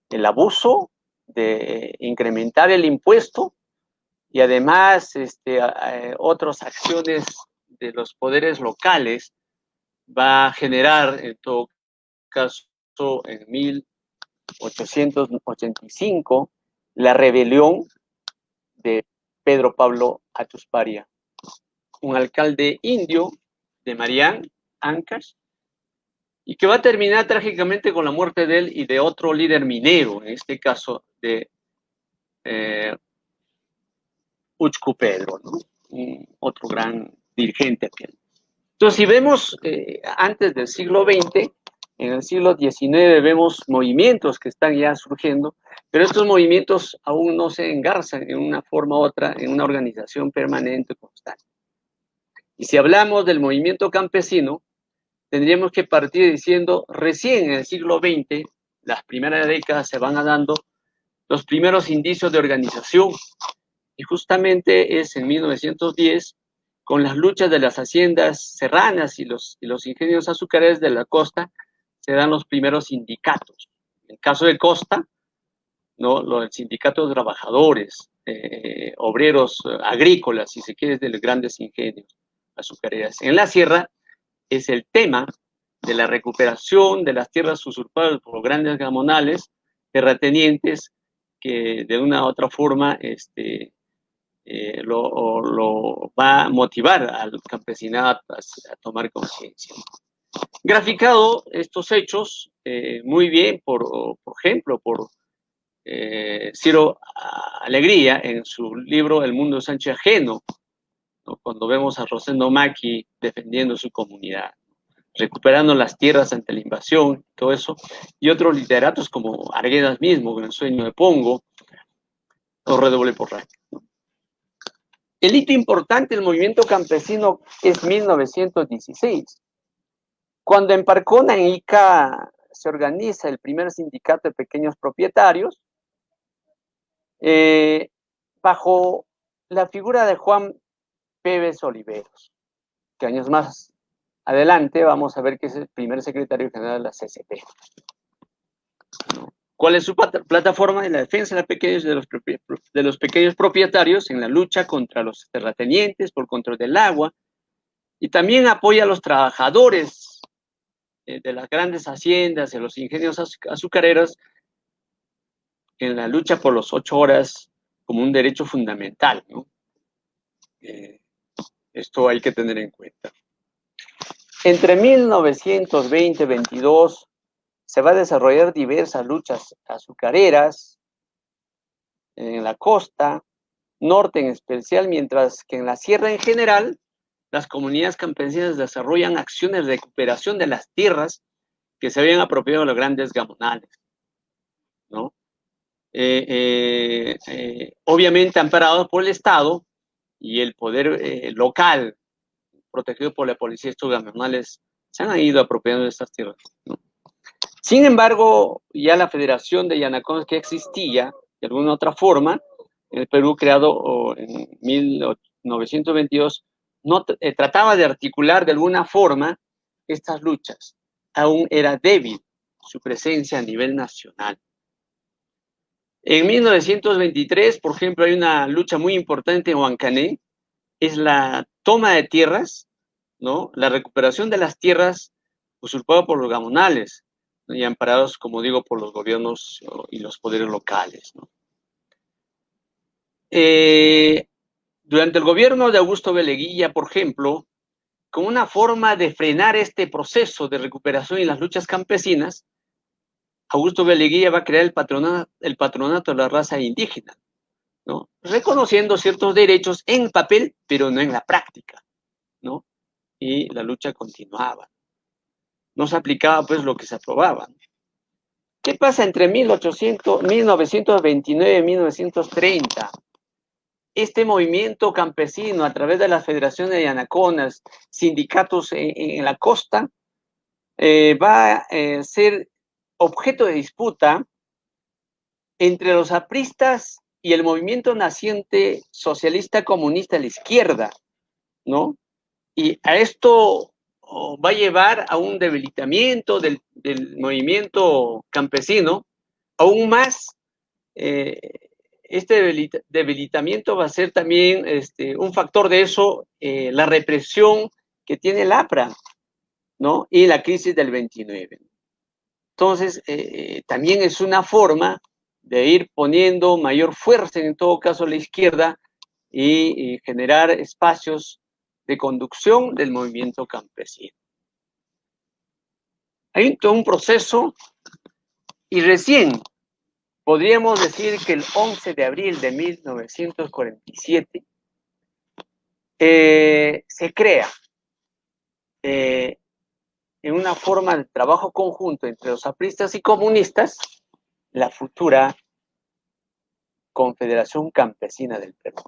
El abuso de incrementar el impuesto y además otras acciones de los poderes locales va a generar, en todo caso, en 1885, la rebelión de Pedro Pablo Atusparia, un alcalde indio de Marián, Ancash, y que va a terminar trágicamente con la muerte de él y de otro líder minero, en este caso de Uchcu Pedro, ¿no? Otro gran dirigente aquel. Entonces, si vemos antes del siglo XX, En el siglo XIX vemos movimientos que están ya surgiendo, pero estos movimientos aún no se engarzan en una forma u otra, en una organización permanente constante. Y si hablamos del movimiento campesino, tendríamos que partir diciendo, recién en el siglo XX, las primeras décadas se van dando los primeros indicios de organización, y justamente es en 1910, con las luchas de las haciendas serranas y los ingenios azucareros de la costa, se dan los primeros sindicatos. En el caso de Costa, ¿no? Los sindicatos de trabajadores, obreros agrícolas, si se quiere, de los grandes ingenios azucareras. En la sierra es el tema de la recuperación de las tierras usurpadas por grandes gamonales, terratenientes, que de una u otra forma lo va a motivar al campesinado a tomar conciencia. Graficado estos hechos muy bien, por ejemplo, por Ciro Alegría en su libro El mundo es ancho y ajeno, ¿no? Cuando vemos a Rosendo Macchi defendiendo su comunidad, recuperando las tierras ante la invasión, todo eso, y otros literatos como Arguedas mismo, con El sueño de Pongo, o Redoble Porrac. El hito importante del movimiento campesino es 1916, cuando en Parcona, en Ica, se organiza el primer sindicato de pequeños propietarios, bajo la figura de Juan Pérez Oliveros, que años más adelante vamos a ver que es el primer secretario general de la CCP. ¿Cuál es su plataforma? En la defensa de los pequeños propietarios en la lucha contra los terratenientes por control del agua, y también apoya a los trabajadores de las grandes haciendas, de los ingenios azucareros, en la lucha por las 8 horas como un derecho fundamental, ¿no? Esto hay que tener en cuenta. Entre 1920 y 22 se va a desarrollar diversas luchas azucareras en la costa, norte en especial, mientras que en la sierra en general, las comunidades campesinas desarrollan acciones de recuperación de las tierras que se habían apropiado de los grandes gamonales, ¿no? Obviamente amparados por el Estado y el poder local, protegido por la policía, estos gamonales se han ido apropiando de estas tierras, ¿no? Sin embargo, ya la Federación de Yanacones, que existía de alguna otra forma en el Perú, creado en 1922, no trataba de articular de alguna forma estas luchas. Aún era débil su presencia a nivel nacional. En 1923, por ejemplo, hay una lucha muy importante en Huancané, es la toma de tierras, ¿no? La recuperación de las tierras usurpadas por los gamonales, ¿no? Y amparados, como digo, por los gobiernos y los poderes locales, ¿no? Durante el gobierno de Augusto B. Leguía, por ejemplo, como una forma de frenar este proceso de recuperación y las luchas campesinas, Augusto B. Leguía va a crear el patronato de la raza indígena, ¿no? Reconociendo ciertos derechos en papel, pero no en la práctica, ¿no? Y la lucha continuaba. No se aplicaba pues lo que se aprobaba. ¿Qué pasa entre 1929 y 1930? Este movimiento campesino, a través de las federaciones de Yanaconas, sindicatos en la costa, va a ser objeto de disputa entre los apristas y el movimiento naciente socialista comunista de la izquierda, ¿no? Y a esto va a llevar a un debilitamiento del movimiento campesino, aún más. Este debilitamiento va a ser también un factor de eso, la represión que tiene el APRA, ¿no? Y la crisis del 29. Entonces, también es una forma de ir poniendo mayor fuerza, en todo caso, a la izquierda y generar espacios de conducción del movimiento campesino. Hay todo un proceso y recién podríamos decir que el 11 de abril de 1947 se crea en una forma de trabajo conjunto entre los apristas y comunistas la futura Confederación Campesina del Perú.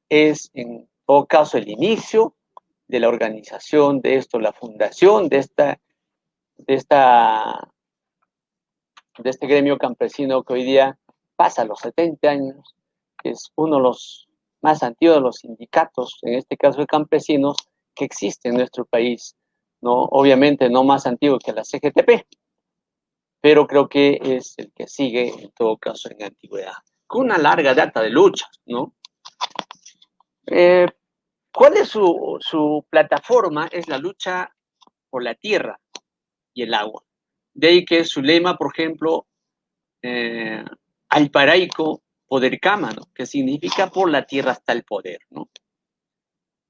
Es en todo caso el inicio de la organización de esto, la fundación de este gremio campesino que hoy día pasa los 70 años, que es uno de los más antiguos de los sindicatos, en este caso de campesinos, que existe en nuestro país, ¿no? Obviamente no más antiguo que la CGTP, pero creo que es el que sigue en todo caso en antigüedad, con una larga data de luchas, ¿no? ¿Cuál es su plataforma? Es la lucha por la tierra y el agua. De ahí que su lema, por ejemplo, Alparaico Poder Cámano, que significa por la tierra está el poder, ¿no?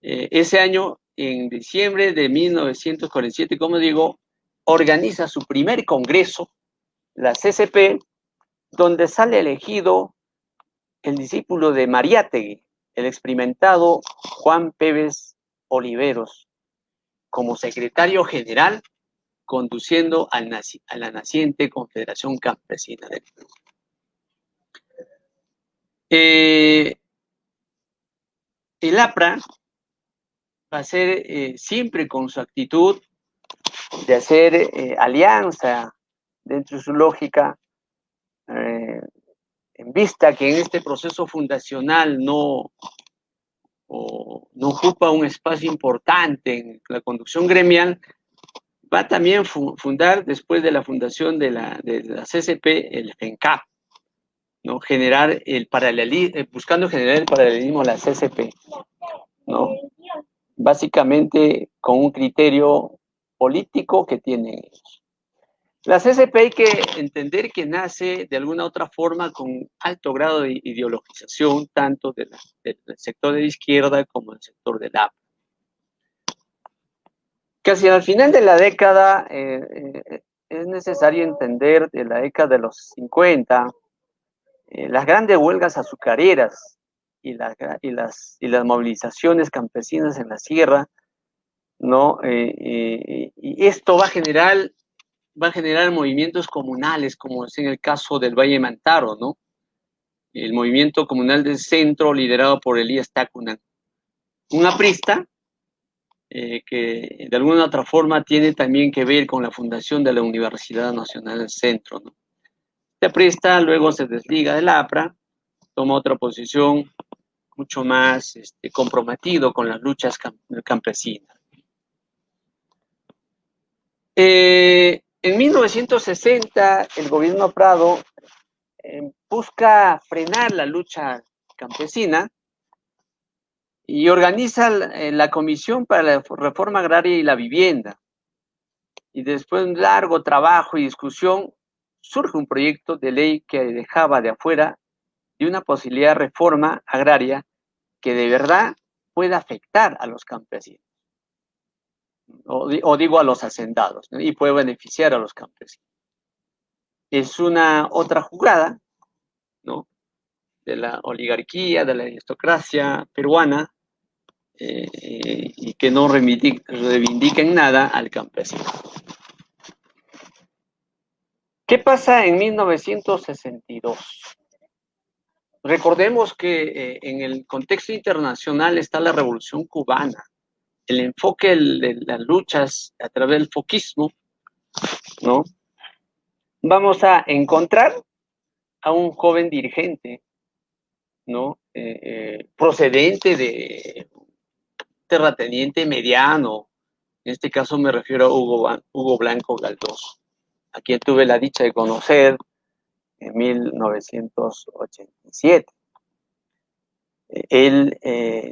Ese año, en diciembre de 1947, como digo, organiza su primer congreso, la CCP, donde sale elegido el discípulo de Mariátegui, el experimentado Juan Pérez Oliveros, como secretario general, conduciendo a la naciente Confederación Campesina del Perú. El APRA va a ser siempre con su actitud de hacer alianza dentro de su lógica, en vista que en este proceso fundacional no ocupa un espacio importante en la conducción gremial, va a también fundar, después de la fundación de la CCP, el FENCAP, ¿no? Buscando generar el paralelismo a la CCP, ¿no? Básicamente con un criterio político que tienen ellos. La CCP hay que entender que nace de alguna otra forma con alto grado de ideologización, tanto del sector de la izquierda como del sector del APRA. Casi al final de la década, es necesario entender, de la década de los 50, las grandes huelgas azucareras y las movilizaciones campesinas en la sierra, ¿no? Y esto va a generar movimientos comunales, como es en el caso del Valle Mantaro, ¿no? El movimiento comunal del centro, liderado por Elías Tacunan, un aprista que de alguna otra forma tiene también que ver con la fundación de la Universidad Nacional del Centro, ¿no? Este aprista luego se desliga del APRA, toma otra posición mucho más comprometido con las luchas campesinas. En 1960, el gobierno Prado busca frenar la lucha campesina y organiza la Comisión para la Reforma Agraria y la Vivienda. Y después de un largo trabajo y discusión, surge un proyecto de ley que dejaba de afuera de una posibilidad de reforma agraria que de verdad pueda afectar a los campesinos, o digo a los hacendados, ¿no? Y puede beneficiar a los campesinos. Es una otra jugada, ¿no?, de la oligarquía, de la aristocracia peruana, y que no reivindica en nada al campesino. ¿Qué pasa en 1962? Recordemos que en el contexto internacional está la Revolución Cubana, el enfoque de las luchas a través del foquismo, ¿no? Vamos a encontrar a un joven dirigente, ¿no? Procedente de terrateniente mediano, en este caso me refiero a Hugo Blanco Galdós, a quien tuve la dicha de conocer en 1987. Él,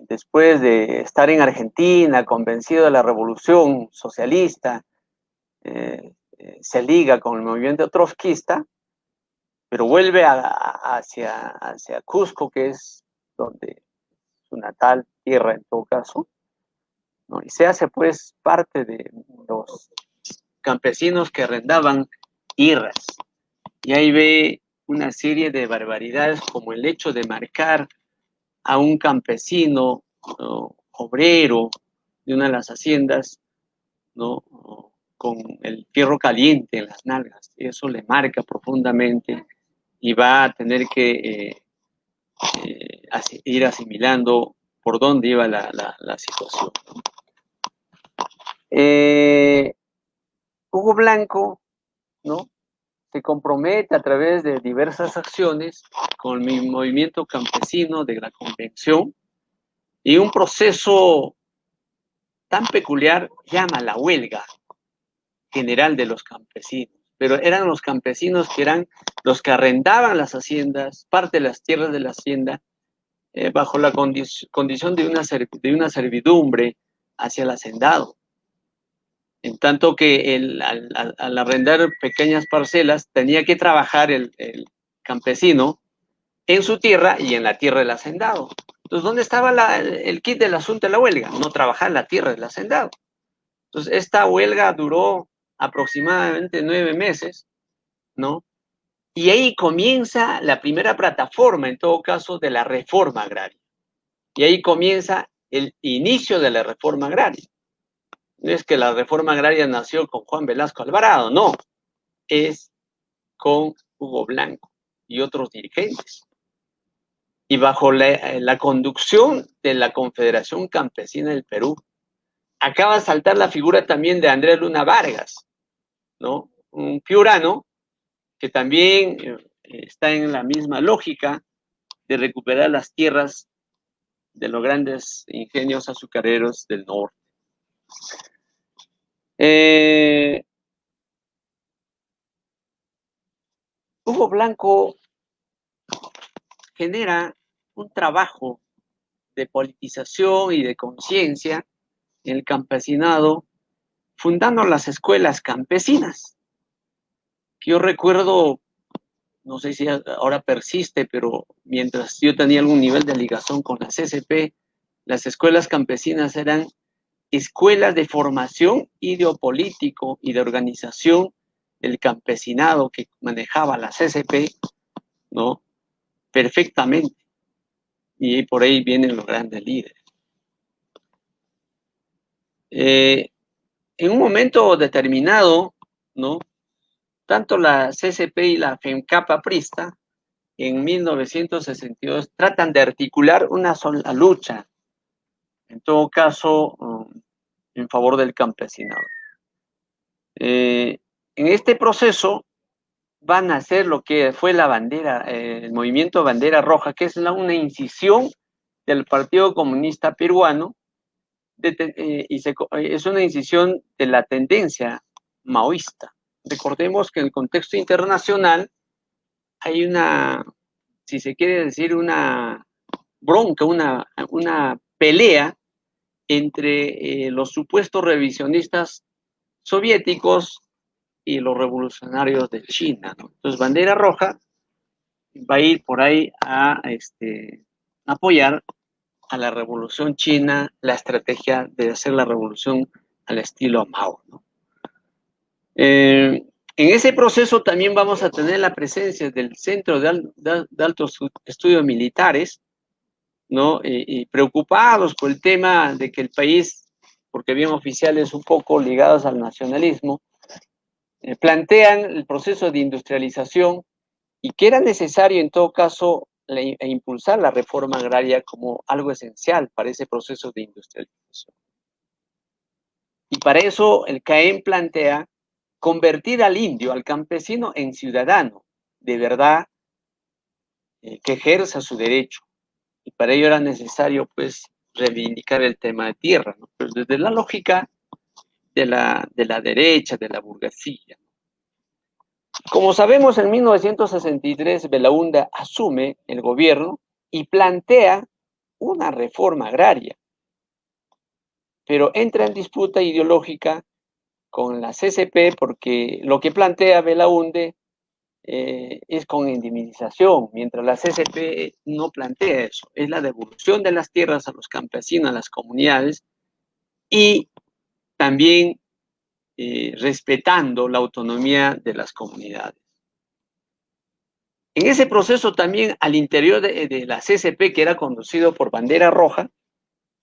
después de estar en Argentina, convencido de la revolución socialista, se liga con el movimiento trotskista, pero vuelve hacia Cusco, que es donde su natal tierra en todo caso, ¿no? Y se hace pues parte de los campesinos que arrendaban tierras. Y ahí ve una serie de barbaridades, como el hecho de marcar a un campesino, ¿no?, obrero de una de las haciendas, ¿no?, con el fierro caliente en las nalgas. Eso le marca profundamente y va a tener que ir asimilando por dónde iba la situación. Hugo Blanco, ¿no?, se compromete a través de diversas acciones con el movimiento campesino de la Convención y un proceso tan peculiar llama la huelga general de los campesinos. Pero eran los campesinos que eran los que arrendaban las haciendas, parte de las tierras de la hacienda, bajo la condición de una servidumbre hacia el hacendado. En tanto que al arrendar pequeñas parcelas, tenía que trabajar el campesino en su tierra y en la tierra del hacendado. Entonces, ¿dónde estaba el kit del asunto de la huelga? No trabajar en la tierra del hacendado. Entonces, esta huelga duró aproximadamente 9 meses, ¿no? Y ahí comienza la primera plataforma, en todo caso, de la reforma agraria. Y ahí comienza el inicio de la reforma agraria. No es que la reforma agraria nació con Juan Velasco Alvarado, no, es con Hugo Blanco y otros dirigentes. Y bajo la conducción de la Confederación Campesina del Perú, acaba de saltar la figura también de Andrés Luna Vargas, ¿no? Un piurano que también está en la misma lógica de recuperar las tierras de los grandes ingenios azucareros del norte. Hugo Blanco genera un trabajo de politización y de conciencia en el campesinado, fundando las escuelas campesinas. Yo recuerdo, no sé si ahora persiste, pero mientras yo tenía algún nivel de ligación con la CCP, las escuelas campesinas eran escuelas de formación ideopolítico y de organización del campesinado que manejaba la CCP, ¿no?, perfectamente. Y por ahí vienen los grandes líderes. En un momento determinado, ¿no?, tanto la CCP y la FENCAP aprista, en 1962, tratan de articular una sola lucha, en todo caso, en favor del campesinado. En este proceso van a hacer lo que fue la bandera, el movimiento Bandera Roja, que es una incisión del Partido Comunista Peruano, es una incisión de la tendencia maoísta. Recordemos que en el contexto internacional hay una, si se quiere decir, una bronca, una pelea entre los supuestos revisionistas soviéticos y los revolucionarios de China, ¿no? Entonces, Bandera Roja va a ir por ahí a apoyar a la revolución china, la estrategia de hacer la revolución al estilo Mao, ¿no? En ese proceso también vamos a tener la presencia del Centro de Altos Estudios Militares, ¿no? Y preocupados por el tema de que el país, porque bien oficiales un poco ligados al nacionalismo, plantean el proceso de industrialización y que era necesario en todo caso impulsar la reforma agraria como algo esencial para ese proceso de industrialización. Y para eso el CAEM plantea convertir al indio, al campesino, en ciudadano, de verdad, que ejerza su derecho. Y para ello era necesario, pues, reivindicar el tema de tierra, ¿no? Pero desde la lógica de la derecha, de la burguesía. Como sabemos, en 1963 Belaúnde asume el gobierno y plantea una reforma agraria, pero entra en disputa ideológica con la CCP porque lo que plantea Belaúnde es con indemnización, mientras la CCP no plantea eso, es la devolución de las tierras a los campesinos, a las comunidades, y también respetando la autonomía de las comunidades. En ese proceso también al interior de la CCP, que era conducido por Bandera Roja,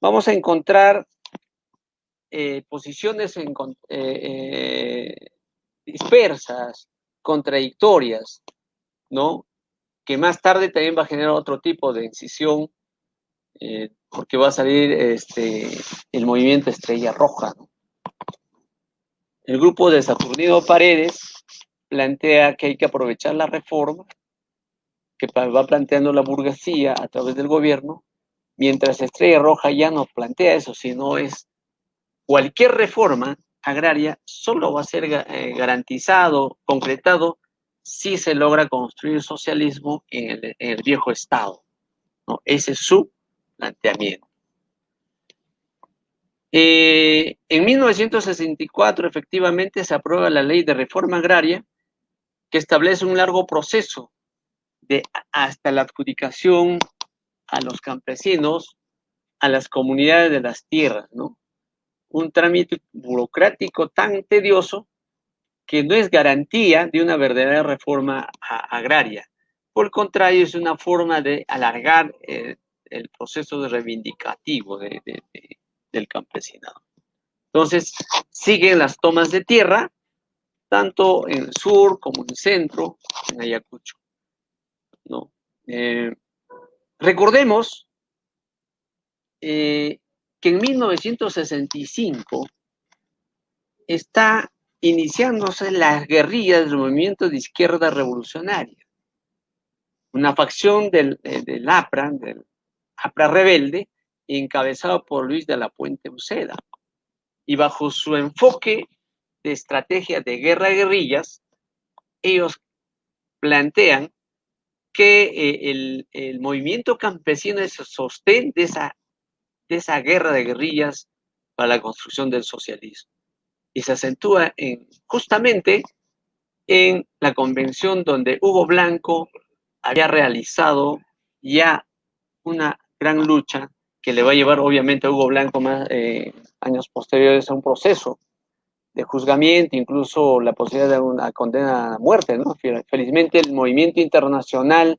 vamos a encontrar posiciones dispersas, contradictorias, ¿no? Que más tarde también va a generar otro tipo de incisión, porque va a salir el movimiento Estrella Roja, ¿no? El grupo de Saturnino Paredes plantea que hay que aprovechar la reforma que va planteando la burguesía a través del gobierno, mientras Estrella Roja ya no plantea eso, sino es cualquier reforma agraria solo va a ser garantizado, concretado, si se logra construir socialismo en el viejo Estado, ¿no? Ese es su planteamiento. En 1964, efectivamente, se aprueba la Ley de Reforma Agraria, que establece un largo proceso hasta la adjudicación a los campesinos, a las comunidades de las tierras, ¿no? Un trámite burocrático tan tedioso que no es garantía de una verdadera reforma agraria. Por el contrario, es una forma de alargar el proceso reivindicativo del campesinado. Entonces, siguen las tomas de tierra, tanto en el sur como en el centro, en Ayacucho, ¿no? Recordemos que en 1965 está iniciándose las guerrillas del movimiento de izquierda revolucionaria, una facción del APRA rebelde, encabezado por Luis de la Puente Uceda. Y bajo su enfoque de estrategia de guerra-guerrillas, ellos plantean que el movimiento campesino es el sostén de esa guerra de guerrillas para la construcción del socialismo. Y se acentúa justamente en la convención donde Hugo Blanco había realizado ya una gran lucha que le va a llevar obviamente a Hugo Blanco más años posteriores a un proceso de juzgamiento, incluso la posibilidad de una condena a muerte, ¿no? Felizmente el movimiento internacional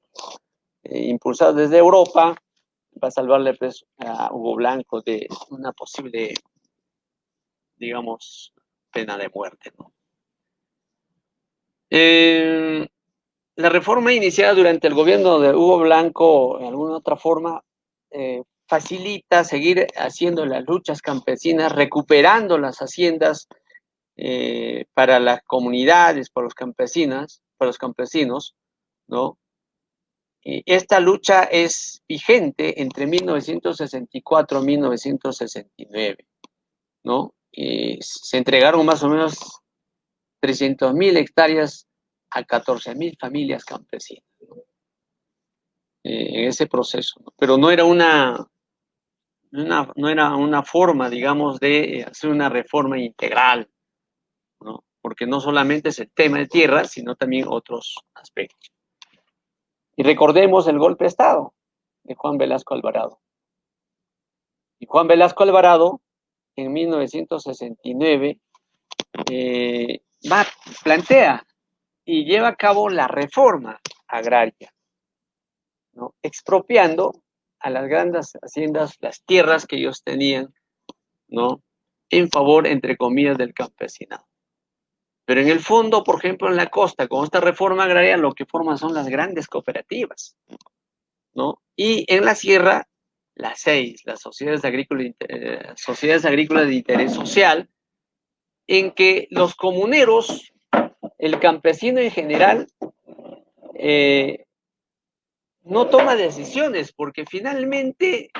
impulsado desde Europa va a salvarle pues, a Hugo Blanco de una posible, digamos, pena de muerte, ¿no? La reforma iniciada durante el gobierno de Hugo Blanco, en alguna otra forma, facilita seguir haciendo las luchas campesinas, recuperando las haciendas para las comunidades, para los campesinos, ¿no? Esta lucha es vigente entre 1964 y 1969, ¿no? Se entregaron más o menos 300.000 hectáreas a 14.000 familias campesinas, ¿no? En ese proceso, ¿no? Pero no era una forma, digamos, de hacer una reforma integral, ¿no? Porque no solamente es el tema de tierra, sino también otros aspectos. Y recordemos el golpe de Estado de Juan Velasco Alvarado. Y Juan Velasco Alvarado, en 1969, plantea y lleva a cabo la reforma agraria, ¿no? Expropiando a las grandes haciendas las tierras que ellos tenían, ¿no? En favor, entre comillas, del campesinado. Pero en el fondo, por ejemplo, en la costa, con esta reforma agraria, lo que forman son las grandes cooperativas, ¿no? Y en la sierra, las 6, las sociedades agrícolas de interés social, en que los comuneros, el campesino en general, no toma decisiones, porque finalmente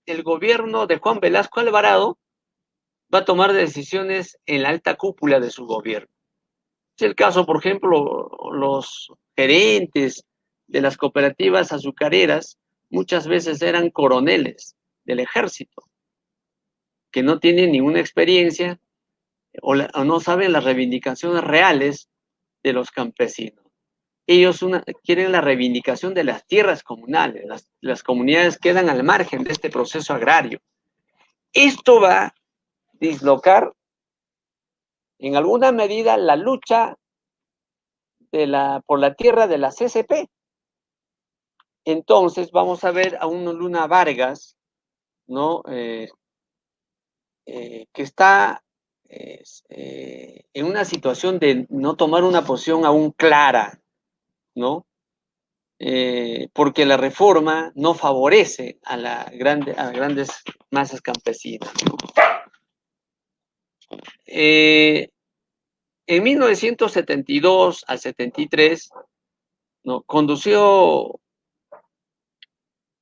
el gobierno de Juan Velasco Alvarado va a tomar decisiones en la alta cúpula de su gobierno. Es el caso, por ejemplo, los gerentes de las cooperativas azucareras muchas veces eran coroneles del ejército, que no tienen ninguna experiencia o no saben las reivindicaciones reales de los campesinos. Ellos quieren la reivindicación de las tierras comunales, las comunidades quedan al margen de este proceso agrario. Esto va a dislocar en alguna medida la lucha por la tierra de la CCP. Entonces vamos a ver a un Luna Vargas, ¿no? que está en una situación de no tomar una posición aún clara, ¿no? Porque la reforma no favorece a las grandes masas campesinas, ¿no? En 1972 al 73, ¿no?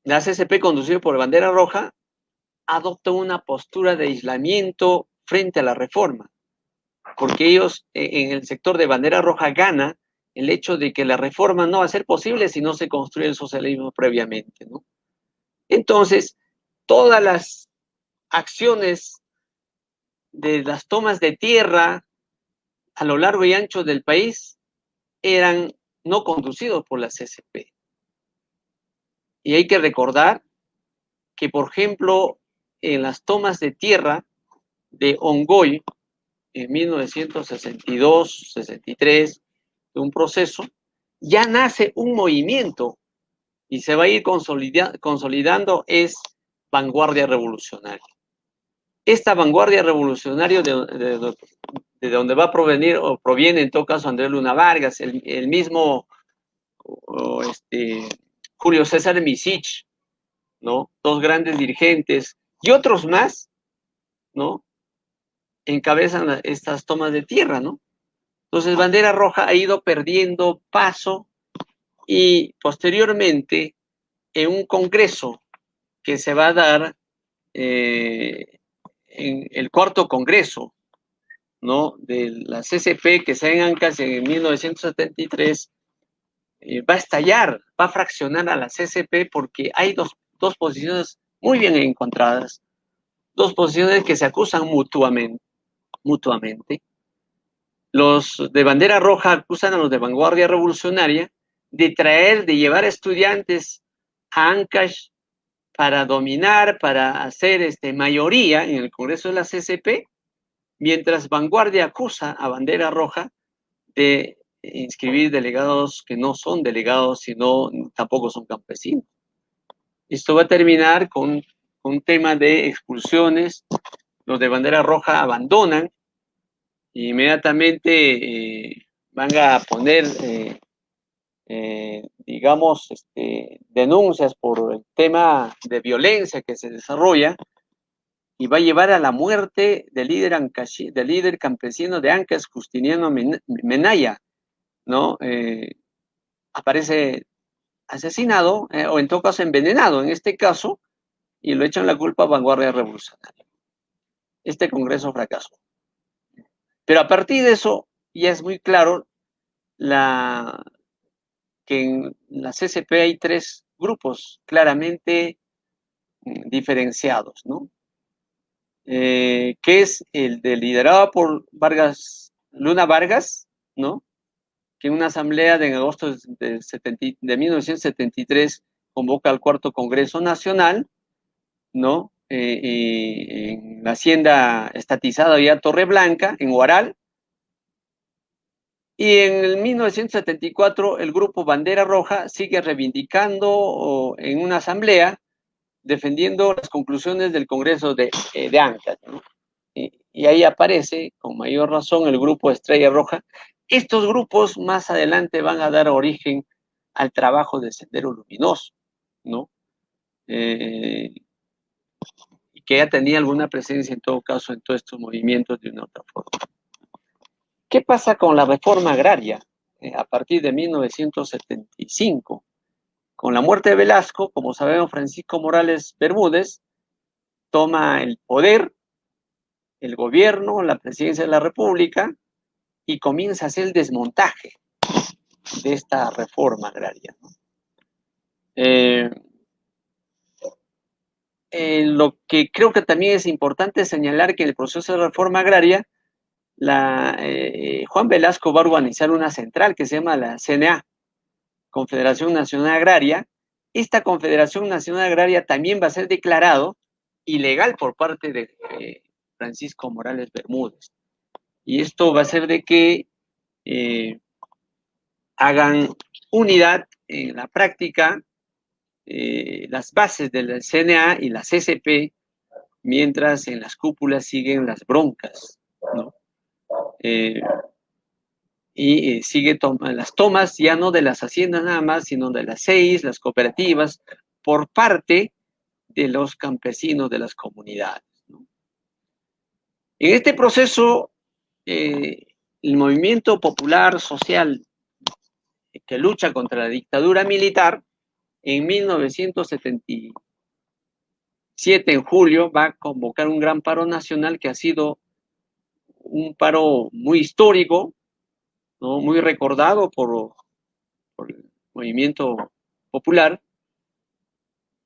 La CCP, conducido por Bandera Roja, adopta una postura de aislamiento frente a la reforma, porque ellos en el sector de Bandera Roja gana el hecho de que la reforma no va a ser posible si no se construye el socialismo previamente, ¿no? Entonces, todas las acciones de las tomas de tierra a lo largo y ancho del país eran no conducidos por la CCP. Y hay que recordar que, por ejemplo, en las tomas de tierra de Ongoy, en 1962-63, de un proceso, ya nace un movimiento y se va a ir consolidando, es vanguardia revolucionaria. Esta vanguardia revolucionaria de donde va a provenir, o proviene en todo caso Andrés Luna Vargas, el mismo Julio César Misich, ¿no? Dos grandes dirigentes y otros más, ¿no? Encabezan estas tomas de tierra, ¿no? Entonces Bandera Roja ha ido perdiendo paso y posteriormente en un congreso que se va a dar en el cuarto congreso, ¿no? De la CCP que se da en Ancash en 1973, va a estallar, va a fraccionar a la CCP porque hay dos posiciones muy bien encontradas, dos posiciones que se acusan mutuamente. Los de Bandera Roja acusan a los de Vanguardia Revolucionaria de llevar estudiantes a Ancash para dominar, para hacer mayoría en el Congreso de la CCP, mientras Vanguardia acusa a Bandera Roja de inscribir delegados que no son delegados, sino tampoco son campesinos. Esto va a terminar con un tema de expulsiones. Los de Bandera Roja abandonan e inmediatamente van a poner, digamos, denuncias por el tema de violencia que se desarrolla y va a llevar a la muerte del líder campesino de Ancash, Justiniano Menaya, ¿no? Aparece asesinado, o en todo caso envenenado, en este caso, y lo echan la culpa a Vanguardia Revolucionaria. Este congreso fracasó. Pero a partir de eso, ya es muy claro que en la CCP hay tres grupos claramente diferenciados, ¿no? Que es el liderado por Luna Vargas, ¿no? Que en una asamblea en agosto de 1973 convoca al cuarto Congreso Nacional, ¿no? En la hacienda estatizada ya Torreblanca, en Huaral. Y en el 1974 el grupo Bandera Roja sigue reivindicando en una asamblea, defendiendo las conclusiones del Congreso de Ancash, ¿no? Y ahí aparece con mayor razón el grupo Estrella Roja. Estos grupos más adelante van a dar origen al trabajo de Sendero Luminoso, ¿no? Y que ya tenía alguna presencia en todo caso en todos estos movimientos de una u otra forma. ¿Qué pasa con la reforma agraria a partir de 1975? Con la muerte de Velasco, como sabemos, Francisco Morales Bermúdez toma el poder, el gobierno, la presidencia de la República, y comienza a hacer el desmontaje de esta reforma agraria, ¿no? Lo que creo que también es importante señalar que en el proceso de reforma agraria, Juan Velasco va a organizar una central que se llama la CNA, Confederación Nacional Agraria. Esta Confederación Nacional Agraria también va a ser declarado ilegal por parte de Francisco Morales Bermúdez. Y esto va a hacer de que hagan unidad en la práctica las bases de la CNA y la CCP mientras en las cúpulas siguen las broncas, ¿no? Sigue las tomas ya no de las haciendas nada más, sino de las 6, las cooperativas, por parte de los campesinos de las comunidades, ¿no? En este proceso, el movimiento popular social que lucha contra la dictadura militar, en 1977, en julio, va a convocar un gran paro nacional que ha sido un paro muy histórico, ¿no? Muy recordado por el movimiento popular,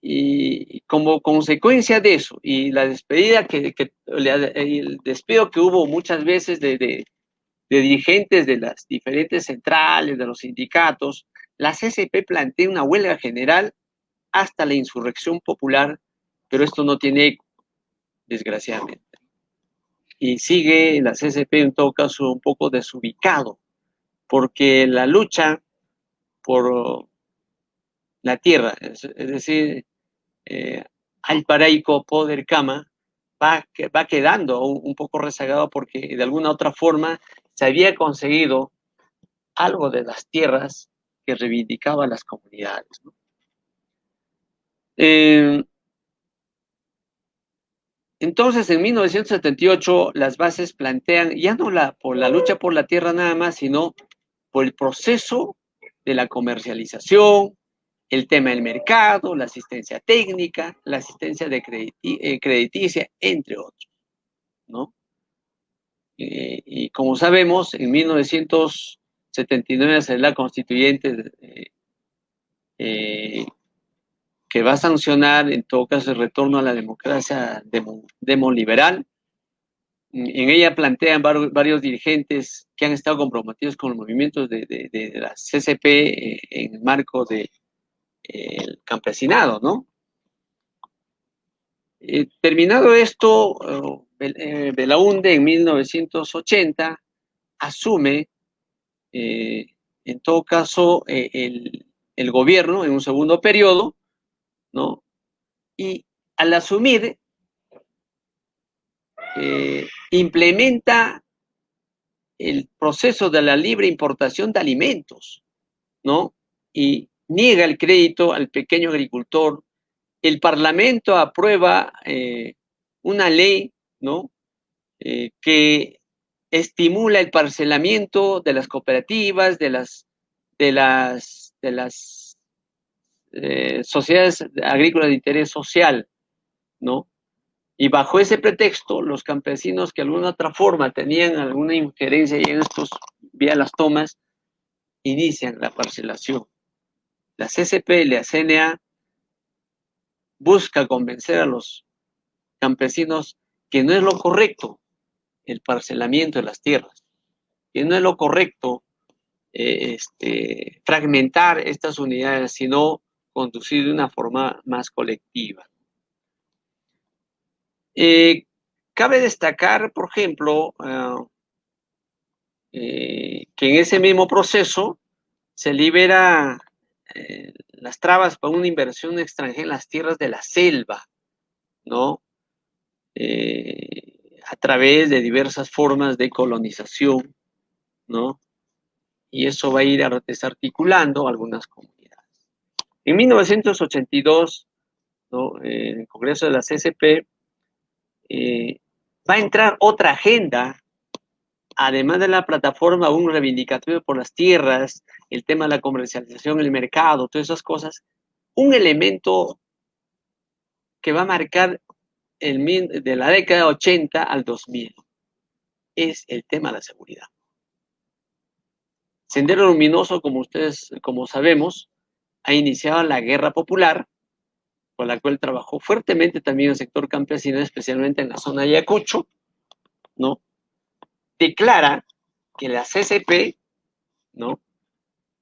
y como consecuencia de eso, y la despedida el despido que hubo muchas veces de dirigentes de las diferentes centrales, de los sindicatos, la CCP plantea una huelga general hasta la insurrección popular, pero esto no tiene eco, desgraciadamente. Y sigue la CCP en todo caso un poco desubicado, porque la lucha por la tierra, es decir, Alparaico, Poder, Cama, va quedando un poco rezagado porque de alguna otra forma se había conseguido algo de las tierras que reivindicaban las comunidades, ¿no? Entonces, en 1978, las bases plantean ya no por la lucha por la tierra nada más, sino por el proceso de la comercialización, el tema del mercado, la asistencia técnica, la asistencia crediticia, entre otros, ¿no? Y como sabemos, en 1979 es la constituyente que va a sancionar, en todo caso, el retorno a la democracia demoliberal. En ella plantean varios dirigentes que han estado comprometidos con los movimientos de la CCP en el marco del campesinado, ¿no? Terminado esto, Belaúnde en 1980 asume, en todo caso, el gobierno en un segundo periodo, ¿no? Y al asumir, implementa el proceso de la libre importación de alimentos, ¿no? Y niega el crédito al pequeño agricultor. El Parlamento aprueba una ley, ¿no? Que estimula el parcelamiento de las cooperativas, de las sociedades agrícolas de interés social, ¿no? Y bajo ese pretexto, los campesinos que de alguna otra forma tenían alguna injerencia en estos, vía las tomas, inician la parcelación. La CCP y la CNA busca convencer a los campesinos que no es lo correcto el parcelamiento de las tierras, que no es lo correcto fragmentar estas unidades, sino conducir de una forma más colectiva. Cabe destacar, por ejemplo, que en ese mismo proceso se libera las trabas para una inversión extranjera en las tierras de la selva, ¿no? A través de diversas formas de colonización, ¿no? Y eso va a ir desarticulando algunas comunidades. En 1982, ¿no? En el Congreso de la CCP, va a entrar otra agenda, además de la plataforma un reivindicatorio por las tierras, el tema de la comercialización, el mercado, todas esas cosas, un elemento que va a marcar de la década 80 al 2000 es el tema de la seguridad. Sendero Luminoso, como sabemos, ha iniciado la guerra popular, con la cual trabajó fuertemente también el sector campesino, especialmente en la zona de Ayacucho, ¿no? Declara que la CCP, ¿no?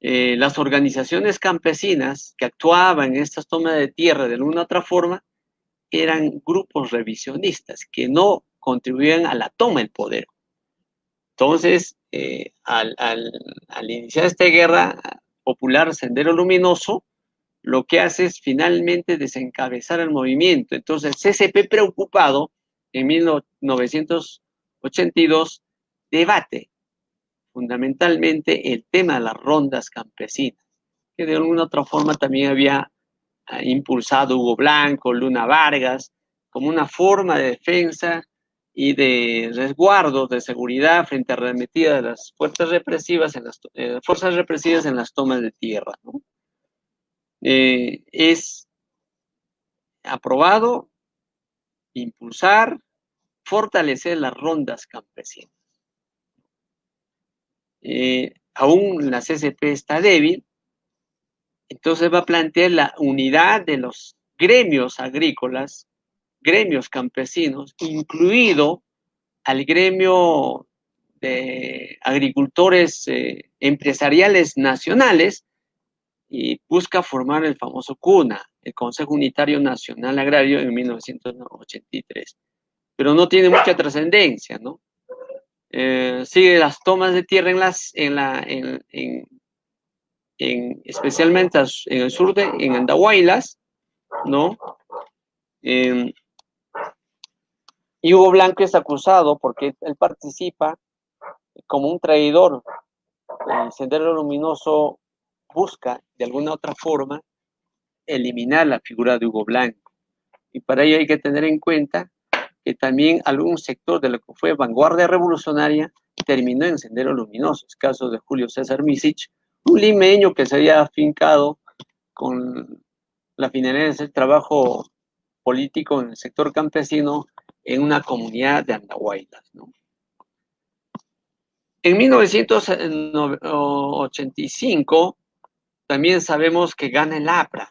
Las organizaciones campesinas que actuaban en estas tomas de tierra de alguna otra forma eran grupos revisionistas que no contribuían a la toma del poder. Entonces, al iniciar esta guerra popular, Sendero Luminoso lo que hace es finalmente desencabezar el movimiento. Entonces, el CCP, preocupado, en 1982, debate fundamentalmente el tema de las rondas campesinas, que de alguna otra forma también había impulsado Hugo Blanco, Luna Vargas, como una forma de defensa y de resguardo de seguridad frente a arremetida de las fuerzas represivas en las tomas de tierra, ¿no? Es aprobado impulsar, fortalecer las rondas campesinas. Aún la CCP está débil, entonces va a plantear la unidad de los gremios agrícolas, gremios campesinos, incluido al gremio de agricultores empresariales nacionales, y busca formar el famoso CUNA, el Consejo Unitario Nacional Agrario, en 1983. Pero no tiene mucha trascendencia, ¿no? Sigue las tomas de tierra especialmente en el sur en Andahuaylas, ¿no? Y Hugo Blanco es acusado porque él participa como un traidor. El Sendero Luminoso busca, de alguna otra forma, eliminar la figura de Hugo Blanco. Y para ello hay que tener en cuenta que también algún sector de lo que fue vanguardia revolucionaria terminó en Sendero Luminoso. Es caso de Julio César Misich, un limeño que se había afincado con la finalidad de hacer trabajo político en el sector campesino en una comunidad de Andahuaylas, ¿no? En 1985 también sabemos que gana el APRA,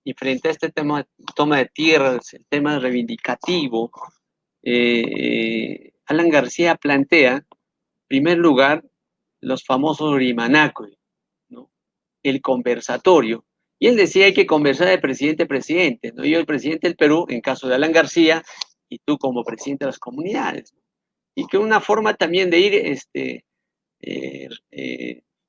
y frente a este tema de toma de tierras, el tema reivindicativo, Alan García plantea, en primer lugar, los famosos rimanacos, ¿no? El conversatorio. Y él decía, hay que conversar de presidente a presidente, ¿no? Yo el presidente del Perú, en caso de Alan García, y tú como presidente de las comunidades, ¿no? Y que una forma también de ir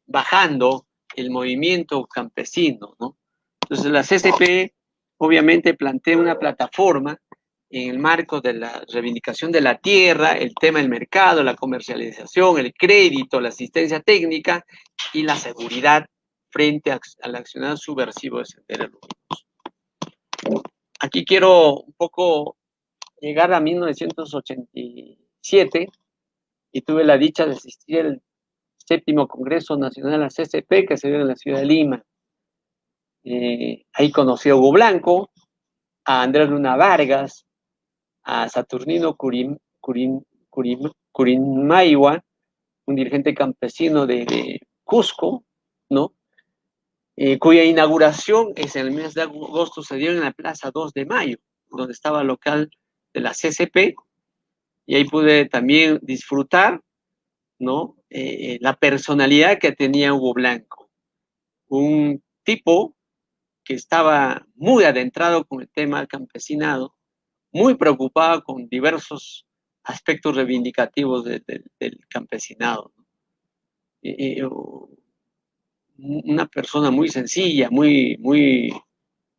bajando el movimiento campesino, ¿no? Entonces la CCP obviamente plantea una plataforma en el marco de la reivindicación de la tierra, el tema del mercado, la comercialización, el crédito, la asistencia técnica y la seguridad frente al accionar subversivo de Sendero Luminoso. Aquí quiero un poco llegar a 1987 y tuve la dicha de asistir al 7º Congreso Nacional de la CCP que se dio en la ciudad de Lima. Ahí conocí a Hugo Blanco, a Andrés Luna Vargas, a Saturnino Curimaiwa, un dirigente campesino de Cusco, ¿no? Cuya inauguración en el mes de agosto se dio en la Plaza 2 de Mayo, donde estaba el local de la CCP, y ahí pude también disfrutar, ¿no? La personalidad que tenía Hugo Blanco, un tipo que estaba muy adentrado con el tema del campesinado, muy preocupado con diversos aspectos reivindicativos del campesinado. Una persona muy sencilla, muy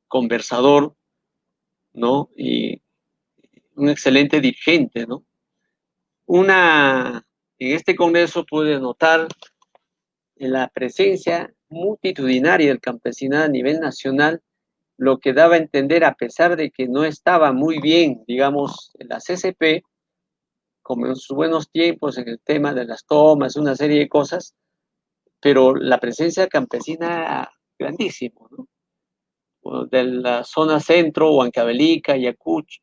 conversador, ¿no? Y un excelente dirigente, ¿no? En este congreso pude notar la presencia multitudinaria del campesinado a nivel nacional, lo que daba a entender, a pesar de que no estaba muy bien, digamos, la CCP, como en sus buenos tiempos en el tema de las tomas, una serie de cosas, pero la presencia campesina era grandísima, ¿no? De la zona centro, Huancavelica,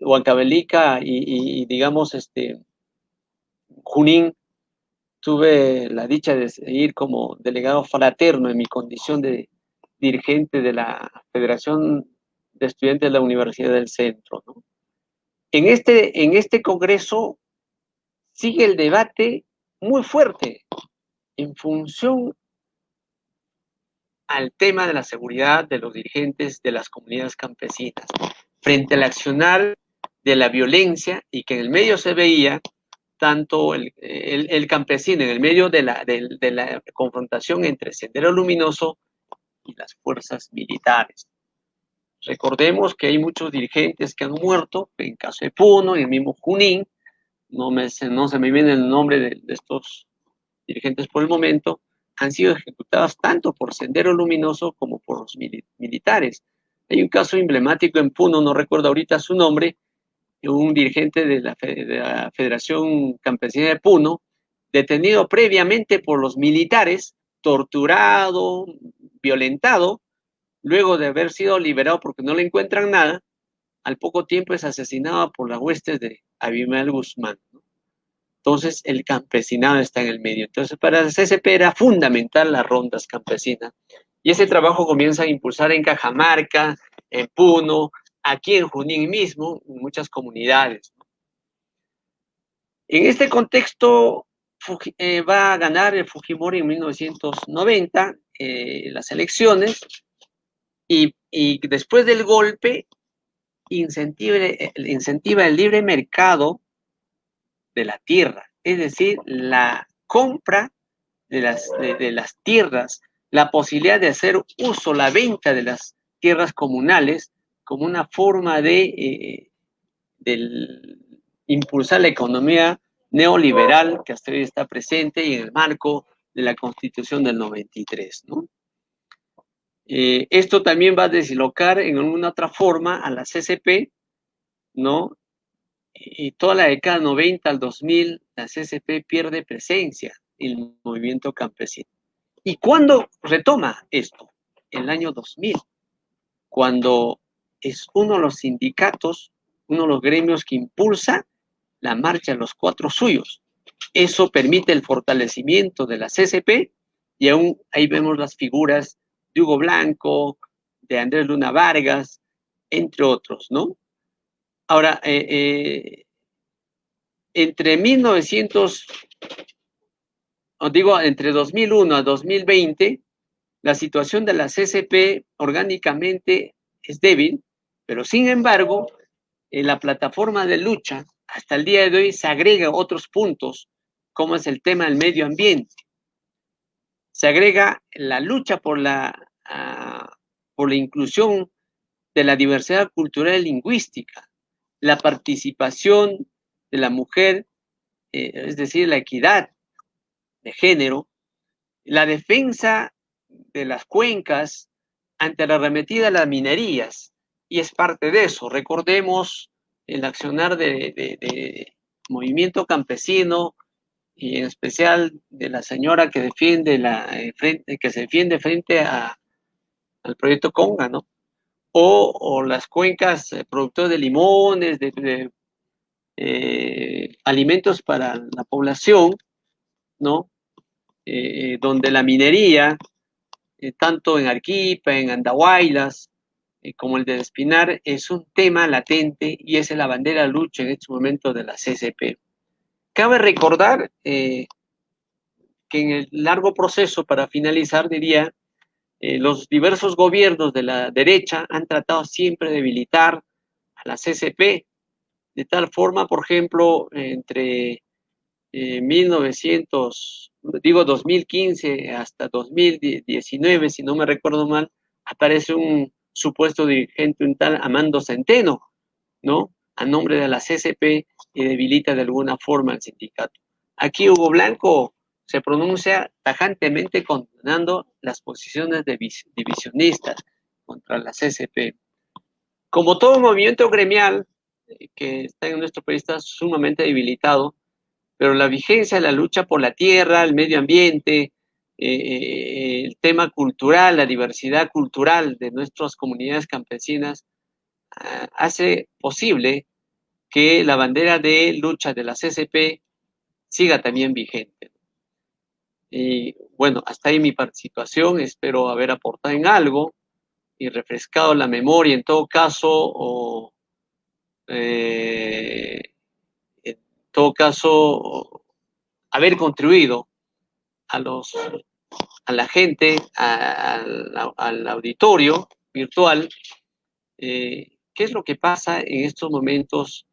Huancavelica y digamos, Junín, tuve la dicha de ir como delegado fraterno en mi condición de dirigente de la Federación de Estudiantes de la Universidad del Centro, ¿no? En este congreso sigue el debate muy fuerte en función al tema de la seguridad de los dirigentes de las comunidades campesinas, frente al accionar de la violencia, y que en el medio se veía tanto el campesino, en el medio de la confrontación entre Sendero Luminoso y las fuerzas militares. Recordemos que hay muchos dirigentes que han muerto, en caso de Puno, en el mismo Junín, no se me viene el nombre de estos dirigentes por el momento, han sido ejecutados tanto por Sendero Luminoso como por los militares. Hay un caso emblemático en Puno, no recuerdo ahorita su nombre, un dirigente de la Federación Campesina de Puno, detenido previamente por los militares, torturado, violentado, luego de haber sido liberado porque no le encuentran nada, al poco tiempo es asesinado por las huestes de Abimael Guzmán, ¿no? Entonces, el campesinado está en el medio. Entonces, para la CCP era fundamental las rondas campesinas. Y ese trabajo comienza a impulsar en Cajamarca, en Puno, aquí en Junín mismo, en muchas comunidades. En este contexto, va a ganar el Fujimori en 1990 las elecciones y después del golpe incentiva el libre mercado de la tierra, es decir, la compra de las tierras, la posibilidad de hacer uso, la venta de las tierras comunales como una forma de impulsar la economía neoliberal que hasta hoy está presente y en el marco de la Constitución del 93, ¿no? Esto también va a deslocar en alguna otra forma a la CCP, ¿no? Y toda la década 90 al 2000, la CCP pierde presencia en el movimiento campesino. ¿Y cuándo retoma esto? En el año 2000, cuando es uno de los sindicatos, uno de los gremios que impulsa la marcha de los 4 suyos. Eso permite el fortalecimiento de la CCP y aún ahí vemos las figuras de Hugo Blanco, de Andrés Luna Vargas, entre otros, ¿no? Ahora, entre 2001 a 2020, la situación de la CCP orgánicamente es débil, pero sin embargo, en la plataforma de lucha, hasta el día de hoy se agrega otros puntos, como es el tema del medio ambiente. Se agrega la lucha por la inclusión de la diversidad cultural y lingüística, la participación de la mujer, es decir, la equidad de género, la defensa de las cuencas ante la arremetida de las minerías, y es parte de eso. Recordemos el accionar de movimiento campesino y en especial de la señora que defiende que se defiende frente al proyecto Conga, ¿no? O las cuencas productoras de limones, alimentos para la población, ¿no? Donde la minería, tanto en Arequipa, en Andahuaylas, como el de Espinar, es un tema latente y es la bandera de lucha en este momento de la CCP. Cabe recordar que en el largo proceso, para finalizar, diría, los diversos gobiernos de la derecha han tratado siempre de debilitar a la CCP, de tal forma, por ejemplo, entre 2015 hasta 2019, si no me recuerdo mal, aparece un supuesto dirigente, un tal Amando Centeno, ¿no? A nombre de la CCP y debilita de alguna forma al sindicato. Aquí Hugo Blanco se pronuncia tajantemente condenando las posiciones divisionistas contra la CCP. Como todo movimiento gremial que está en nuestro país está sumamente debilitado, pero la vigencia de la lucha por la tierra, el medio ambiente, el tema cultural, la diversidad cultural de nuestras comunidades campesinas, hace posible que la bandera de lucha de la CCP siga también vigente. Y bueno, hasta ahí mi participación, espero haber aportado en algo y refrescado la memoria en todo caso, en todo caso, haber contribuido a la gente, al auditorio virtual, qué es lo que pasa en estos momentos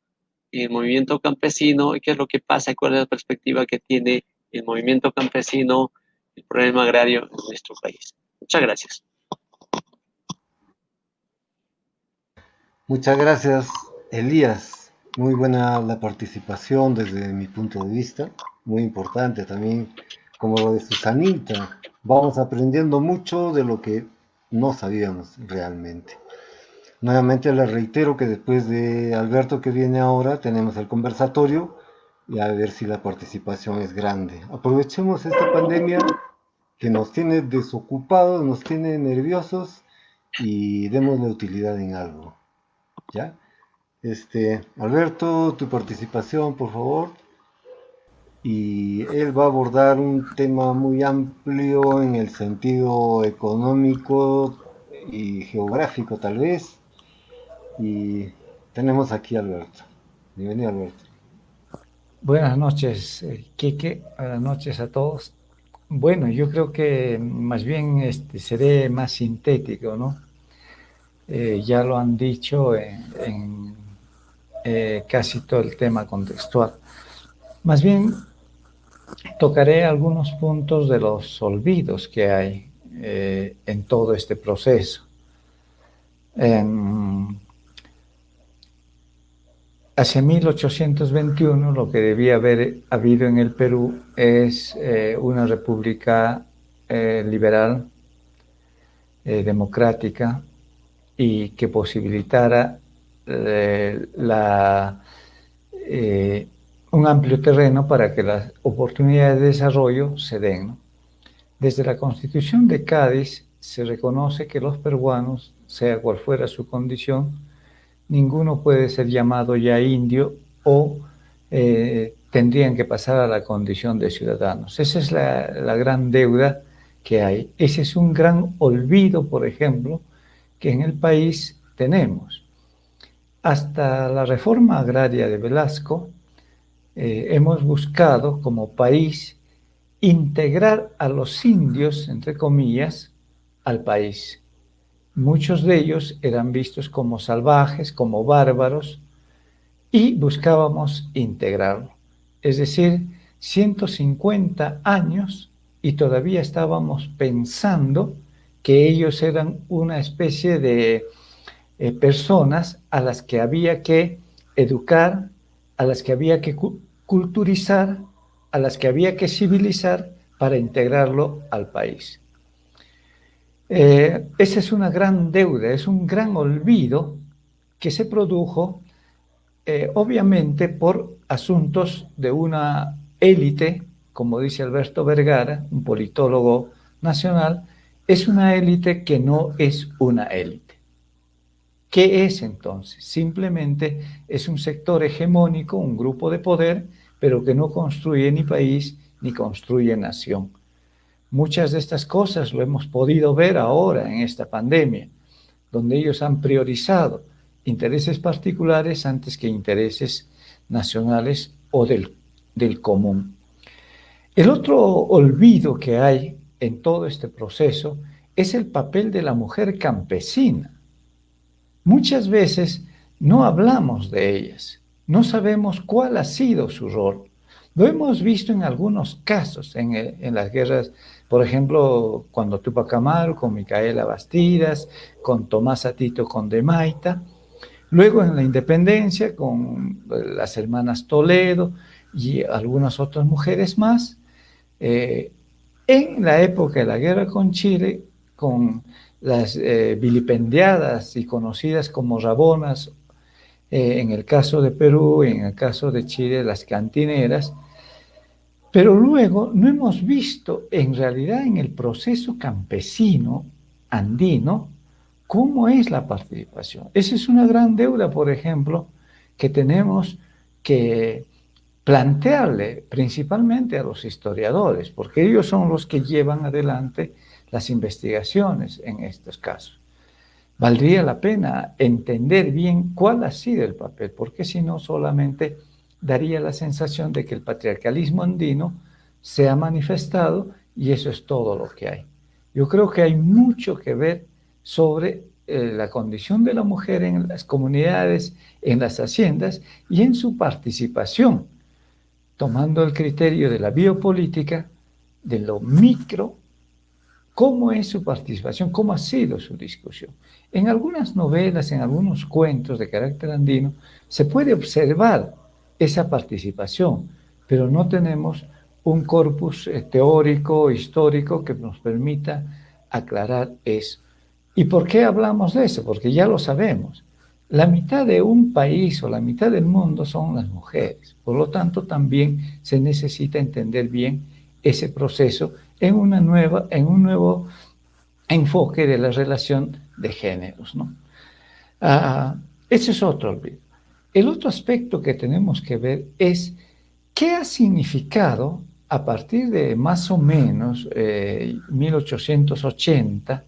en el movimiento campesino y qué es lo que pasa y cuál es la perspectiva que tiene el movimiento campesino, el problema agrario en nuestro país. Muchas gracias. Muchas gracias, Elías. Muy buena la participación desde mi punto de vista. Muy importante también, como lo de Susanita. Vamos aprendiendo mucho de lo que no sabíamos realmente. Nuevamente les reitero que después de Alberto que viene ahora, tenemos el conversatorio y a ver si la participación es grande. Aprovechemos esta pandemia que nos tiene desocupados, nos tiene nerviosos y démosle utilidad en algo. ¿Ya? Alberto, tu participación, por favor. Y él va a abordar un tema muy amplio en el sentido económico y geográfico, tal vez. Y tenemos aquí a Alberto. Bienvenido, Alberto. Buenas noches, Quique. Buenas noches a todos. Bueno, yo creo que más bien seré más sintético, ¿no? Ya lo han dicho en casi todo el tema contextual. Más bien tocaré algunos puntos de los olvidos que hay en todo este proceso. Hacia 1821 lo que debía haber habido en el Perú es una república liberal, democrática, y que posibilitara un amplio terreno para que las oportunidades de desarrollo se den, ¿no? Desde la Constitución de Cádiz se reconoce que los peruanos, sea cual fuera su condición, ninguno puede ser llamado ya indio o tendrían que pasar a la condición de ciudadanos. Esa es la gran deuda que hay. Ese es un gran olvido, por ejemplo, que en el país tenemos. Hasta la reforma agraria de Velasco, hemos buscado como país integrar a los indios, entre comillas, al país. Muchos de ellos eran vistos como salvajes, como bárbaros, y buscábamos integrarlo. Es decir, 150 años y todavía estábamos pensando que ellos eran una especie de personas a las que había que educar, a las que había que culturizar, a las que había que civilizar para integrarlo al país. Esa es una gran deuda, es un gran olvido que se produjo obviamente por asuntos de una élite, como dice Alberto Vergara, un politólogo nacional, es una élite que no es una élite. ¿Qué es entonces? Simplemente es un sector hegemónico, un grupo de poder, pero que no construye ni país ni construye nación. Muchas de estas cosas lo hemos podido ver ahora en esta pandemia, donde ellos han priorizado intereses particulares antes que intereses nacionales o del común. El otro olvido que hay en todo este proceso es el papel de la mujer campesina. Muchas veces no hablamos de ellas, no sabemos cuál ha sido su rol. Lo hemos visto en algunos casos, en las guerras, por ejemplo, cuando Tupac Amaru con Micaela Bastidas, con Tomás Atito Condemaita, luego en la independencia con las hermanas Toledo y algunas otras mujeres más, en la época de la guerra con Chile, con las vilipendiadas y conocidas como rabonas, en el caso de Perú, en el caso de Chile, las cantineras, pero luego no hemos visto en realidad en el proceso campesino andino cómo es la participación. Esa es una gran deuda, por ejemplo, que tenemos que plantearle principalmente a los historiadores, porque ellos son los que llevan adelante las investigaciones en estos casos. Valdría la pena entender bien cuál ha sido el papel, porque si no solamente daría la sensación de que el patriarcalismo andino se ha manifestado y eso es todo lo que hay. Yo creo que hay mucho que ver sobre la condición de la mujer en las comunidades, en las haciendas y en su participación, tomando el criterio de la biopolítica, de lo micro ¿Cómo es su participación? ¿Cómo ha sido su discusión? En algunas novelas, en algunos cuentos de carácter andino, se puede observar esa participación, pero no tenemos un corpus teórico, histórico, que nos permita aclarar eso. ¿Y por qué hablamos de eso? Porque ya lo sabemos. La mitad de un país o la mitad del mundo son las mujeres. Por lo tanto, también se necesita entender bien ese proceso en un nuevo enfoque de la relación de géneros, ¿no? Ese es otro olvido. El otro aspecto que tenemos que ver es qué ha significado a partir de más o menos 1880,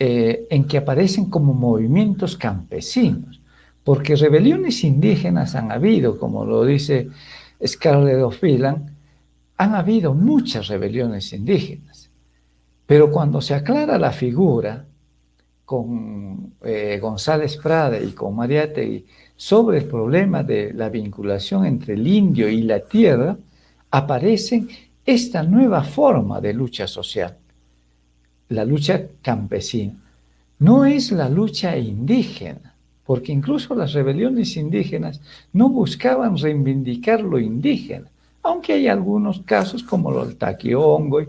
en que aparecen como movimientos campesinos, porque rebeliones indígenas han habido, como lo dice Scarlett O'Phelan, han habido muchas rebeliones indígenas, pero cuando se aclara la figura con González Prada y con Mariátegui sobre el problema de la vinculación entre el indio y la tierra, aparece esta nueva forma de lucha social, la lucha campesina. No es la lucha indígena, porque incluso las rebeliones indígenas no buscaban reivindicar lo indígena, aunque hay algunos casos como lo del Taquiongo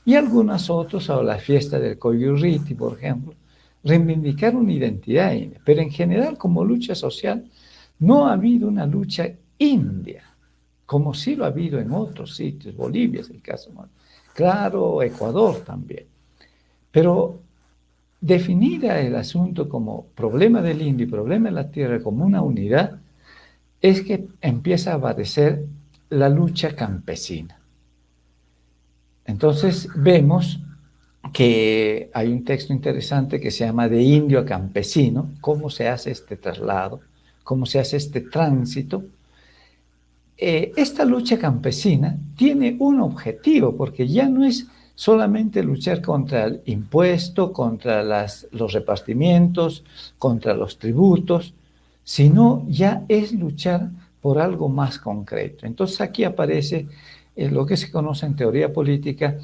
y algunos otros, o la fiesta del Coyurriti, por ejemplo, reivindicar una identidad india. Pero en general, como lucha social, no ha habido una lucha india, como sí lo ha habido en otros sitios. Bolivia es el caso más claro, Ecuador también. Pero definir el asunto como problema del indio y problema de la tierra como una unidad, es que empieza a aparecer la lucha campesina. Entonces vemos que hay un texto interesante que se llama De indio a campesino, cómo se hace este traslado, cómo se hace este tránsito. Esta lucha campesina tiene un objetivo, porque ya no es solamente luchar contra el impuesto, contra los repartimientos, contra los tributos, sino ya es luchar por algo más concreto. Entonces aquí aparece lo que se conoce en teoría política,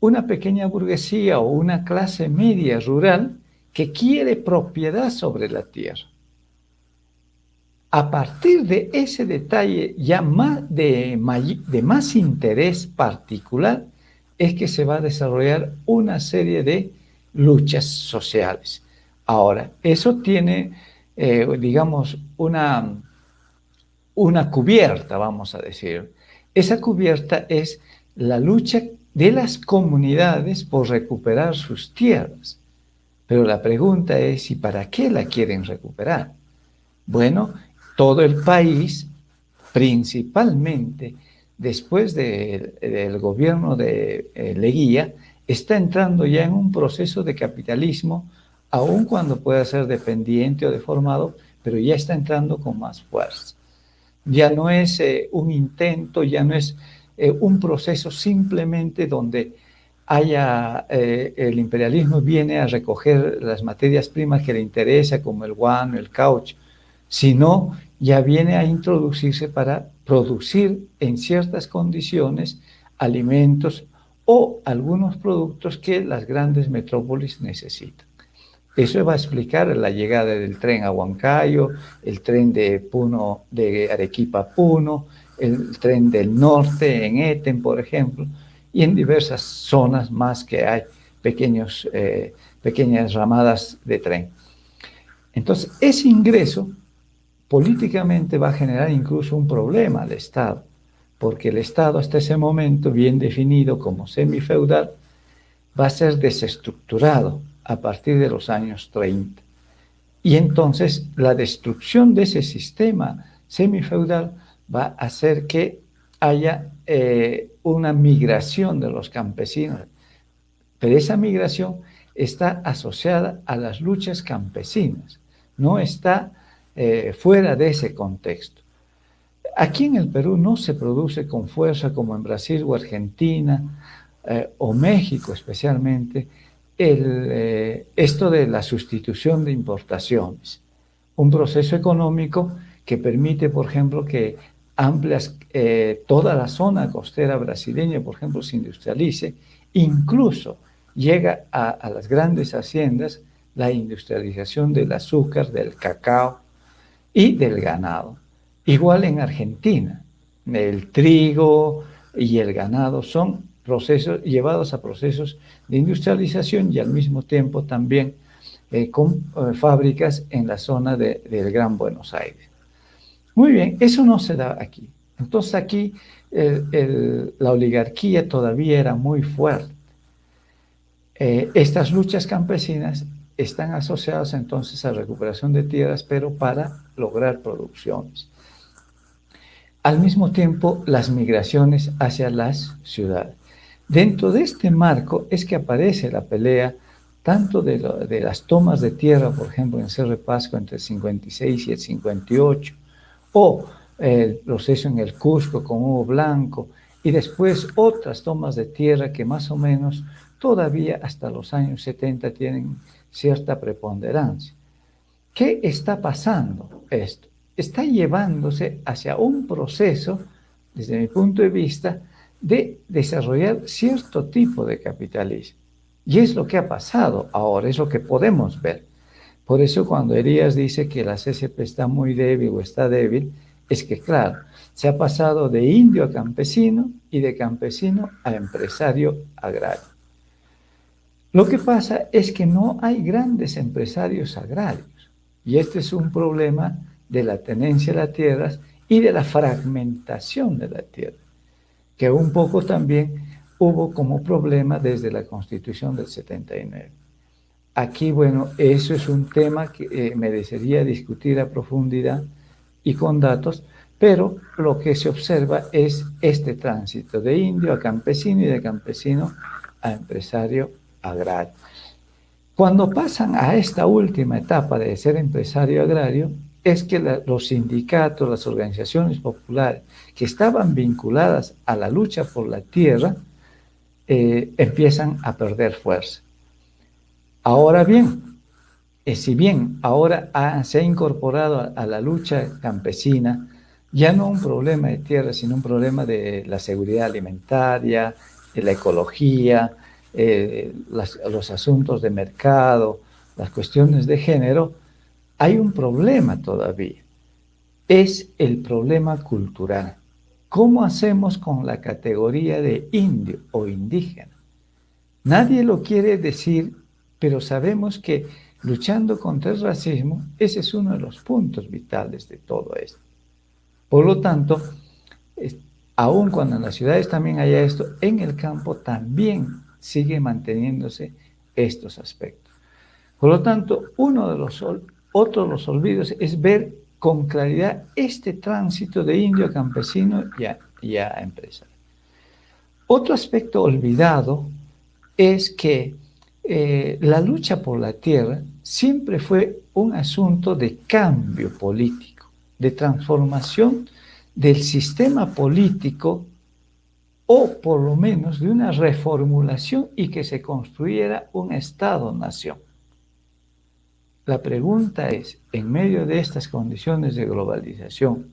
una pequeña burguesía o una clase media rural que quiere propiedad sobre la tierra. A partir de ese detalle ya de más interés particular, es que se va a desarrollar una serie de luchas sociales. Ahora, eso tiene, digamos, una cubierta, vamos a decir. Esa cubierta es la lucha de las comunidades por recuperar sus tierras. Pero la pregunta es, ¿y para qué la quieren recuperar? Bueno, todo el país, principalmente después del gobierno de Leguía, está entrando ya en un proceso de capitalismo, aun cuando pueda ser dependiente o deformado, pero ya está entrando con más fuerza. Ya no es un intento, ya no es un proceso simplemente donde el imperialismo viene a recoger las materias primas que le interesa, como el guano, el caucho, sino ya viene a introducirse para producir en ciertas condiciones alimentos o algunos productos que las grandes metrópolis necesitan. Eso va a explicar la llegada del tren a Huancayo, el tren de Arequipa a Puno, el tren del norte en Eten, por ejemplo, y en diversas zonas más que hay pequeñas ramadas de tren. Entonces, ese ingreso políticamente va a generar incluso un problema al Estado, porque el Estado hasta ese momento, bien definido como semifeudal, va a ser desestructurado a partir de los años 30. Y entonces la destrucción de ese sistema semifeudal va a hacer que haya una migración de los campesinos. Pero esa migración está asociada a las luchas campesinas, no está fuera de ese contexto. Aquí en el Perú no se produce con fuerza como en Brasil o Argentina o México especialmente esto de la sustitución de importaciones. Un proceso económico que permite, por ejemplo, que toda la zona costera brasileña, por ejemplo, se industrialice, incluso llega a las grandes haciendas la industrialización del azúcar, del cacao y del ganado. Igual en Argentina, el trigo y el ganado son procesos llevados a procesos de industrialización y al mismo tiempo también con fábricas en la zona del Gran Buenos Aires. Muy bien, eso no se da aquí. Entonces aquí la oligarquía todavía era muy fuerte. Estas luchas campesinas están asociadas entonces a recuperación de tierras, pero para lograr producciones. Al mismo tiempo, las migraciones hacia las ciudades. Dentro de este marco es que aparece la pelea tanto de las tomas de tierra, por ejemplo, en Cerro de Pasco entre el 56 y el 58, o el proceso en el Cusco con Hugo Blanco, y después otras tomas de tierra que más o menos todavía hasta los años 70 tienen cierta preponderancia. ¿Qué está pasando esto? Está llevándose hacia un proceso, desde mi punto de vista, de desarrollar cierto tipo de capitalismo. Y es lo que ha pasado ahora, es lo que podemos ver. Por eso cuando Elías dice que la CCP está muy débil o está débil, es que claro, se ha pasado de indio a campesino y de campesino a empresario agrario. Lo que pasa es que no hay grandes empresarios agrarios y este es un problema de la tenencia de las tierras y de la fragmentación de la tierra, que un poco también hubo como problema desde la Constitución del 79. Aquí, bueno, eso es un tema que merecería discutir a profundidad y con datos, pero lo que se observa es este tránsito de indio a campesino y de campesino a empresario agrario. Cuando pasan a esta última etapa de ser empresario agrario, es que los sindicatos, las organizaciones populares que estaban vinculadas a la lucha por la tierra, empiezan a perder fuerza. Ahora bien, si bien ahora se ha incorporado a la lucha campesina, ya no un problema de tierra, sino un problema de la seguridad alimentaria, de la ecología, los asuntos de mercado, las cuestiones de género, hay un problema todavía. Es el problema cultural. ¿Cómo hacemos con la categoría de indio o indígena? Nadie lo quiere decir, pero sabemos que luchando contra el racismo, ese es uno de los puntos vitales de todo esto. Por lo tanto, aun cuando en las ciudades también haya esto, en el campo también sigue manteniéndose estos aspectos. Por lo tanto, otro de los olvidos es ver con claridad este tránsito de indio a campesino y a empresario. Otro aspecto olvidado es que la lucha por la tierra siempre fue un asunto de cambio político, de transformación del sistema político o por lo menos de una reformulación y que se construyera un Estado-nación. La pregunta es, en medio de estas condiciones de globalización,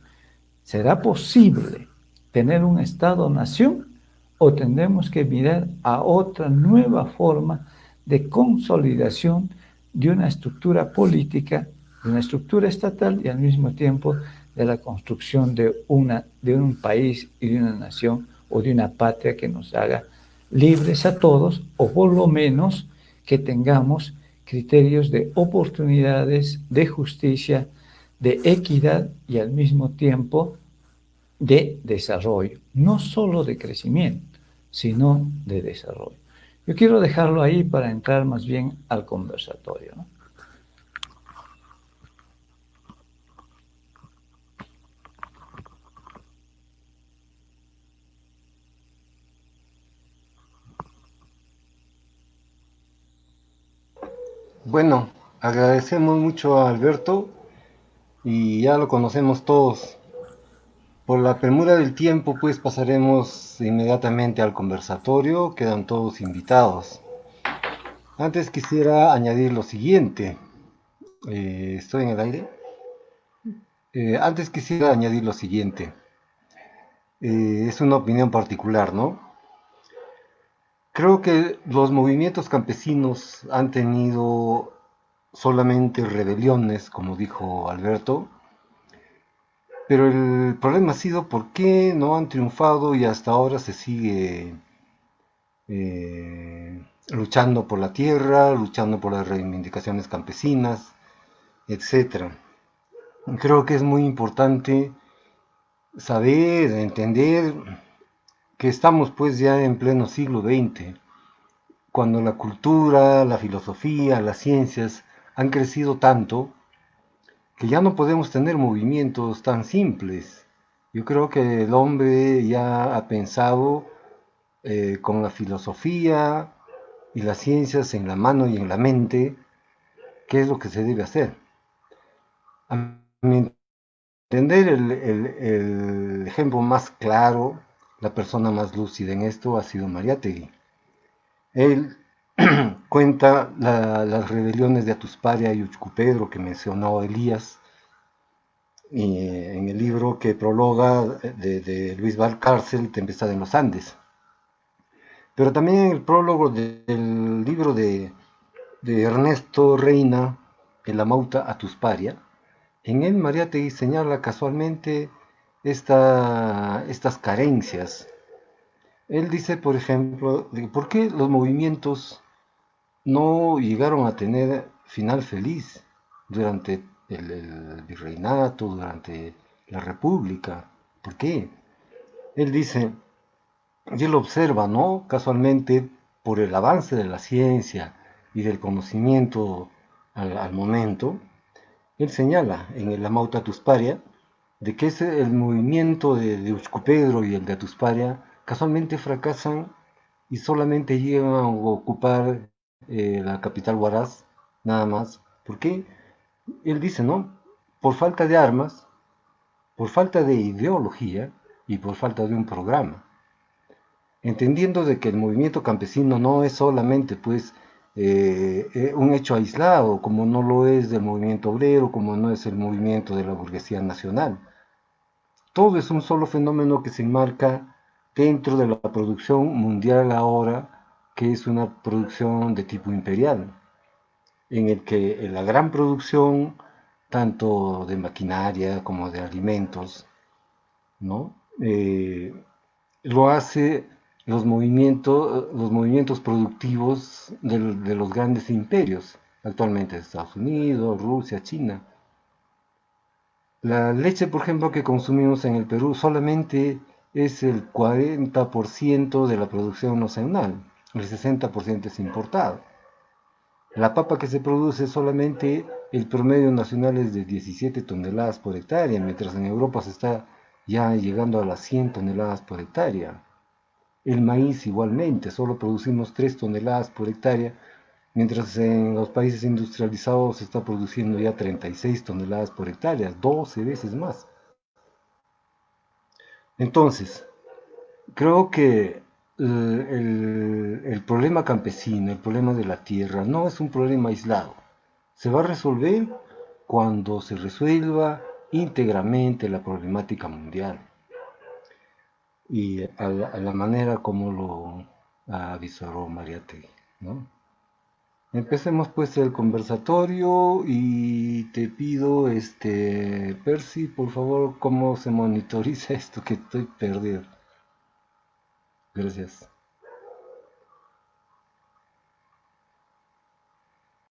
¿será posible tener un Estado-nación o tendremos que mirar a otra nueva forma de consolidación de una estructura política, de una estructura estatal y al mismo tiempo de la construcción de un país y de una nación o de una patria que nos haga libres a todos o por lo menos que tengamos criterios de oportunidades, de justicia, de equidad y al mismo tiempo de desarrollo, no solo de crecimiento, sino de desarrollo. Yo quiero dejarlo ahí para entrar más bien al conversatorio, ¿no? Bueno, agradecemos mucho a Alberto y ya lo conocemos todos. Por la premura del tiempo, pues pasaremos inmediatamente al conversatorio, quedan todos invitados. Antes quisiera añadir lo siguiente. ¿Estoy en el aire? Antes quisiera añadir lo siguiente. Es una opinión particular, ¿no? Creo que los movimientos campesinos han tenido solamente rebeliones, como dijo Alberto, pero el problema ha sido por qué no han triunfado y hasta ahora se sigue luchando por la tierra, luchando por las reivindicaciones campesinas, etcétera. Creo que es muy importante saber, entender que estamos pues ya en pleno siglo XX, cuando la cultura, la filosofía, las ciencias han crecido tanto que ya no podemos tener movimientos tan simples. Yo creo que el hombre ya ha pensado con la filosofía y las ciencias en la mano y en la mente qué es lo que se debe hacer. A mi entender, el ejemplo más claro, la persona más lúcida en esto ha sido Mariátegui. Él cuenta las rebeliones de Atusparia y Uxcupedro que mencionó Elías en el libro que prologa de Luis Valcárcel, Tempestad en los Andes. Pero también en el prólogo del libro de Ernesto Reina, El Amauta Atusparia, en él Mariátegui señala casualmente estas carencias. Él dice, por ejemplo, ¿por qué los movimientos no llegaron a tener final feliz durante el virreinato, durante la república? ¿Por qué? Él dice, y él observa, ¿no? Casualmente, por el avance de la ciencia y del conocimiento al momento, él señala en el Amauta Atusparia de que el movimiento de Uxcupedro y el de Atusparia casualmente fracasan y solamente llegan a ocupar la capital Huaraz, nada más. ¿Por qué? Él dice, ¿no? Por falta de armas, por falta de ideología y por falta de un programa. Entendiendo de que el movimiento campesino no es solamente pues un hecho aislado, como no lo es del movimiento obrero, como no es el movimiento de la burguesía nacional. Todo es un solo fenómeno que se enmarca dentro de la producción mundial ahora, que es una producción de tipo imperial, en el que la gran producción, tanto de maquinaria como de alimentos, ¿no? Lo hace los movimientos productivos de los grandes imperios, actualmente Estados Unidos, Rusia, China. La leche, por ejemplo, que consumimos en el Perú solamente es el 40% de la producción nacional, el 60% es importado. La papa que se produce solamente el promedio nacional es de 17 toneladas por hectárea, mientras en Europa se está ya llegando a las 100 toneladas por hectárea. El maíz igualmente, solo producimos 3 toneladas por hectárea, mientras en los países industrializados se está produciendo ya 36 toneladas por hectárea, 12 veces más. Entonces, creo que el problema campesino, el problema de la tierra, no es un problema aislado. Se va a resolver cuando se resuelva íntegramente la problemática mundial y a la manera como lo avisoró Mariátegui, ¿no? Empecemos pues el conversatorio y te pido, Percy, por favor, cómo se monitoriza esto que estoy perdido. Gracias.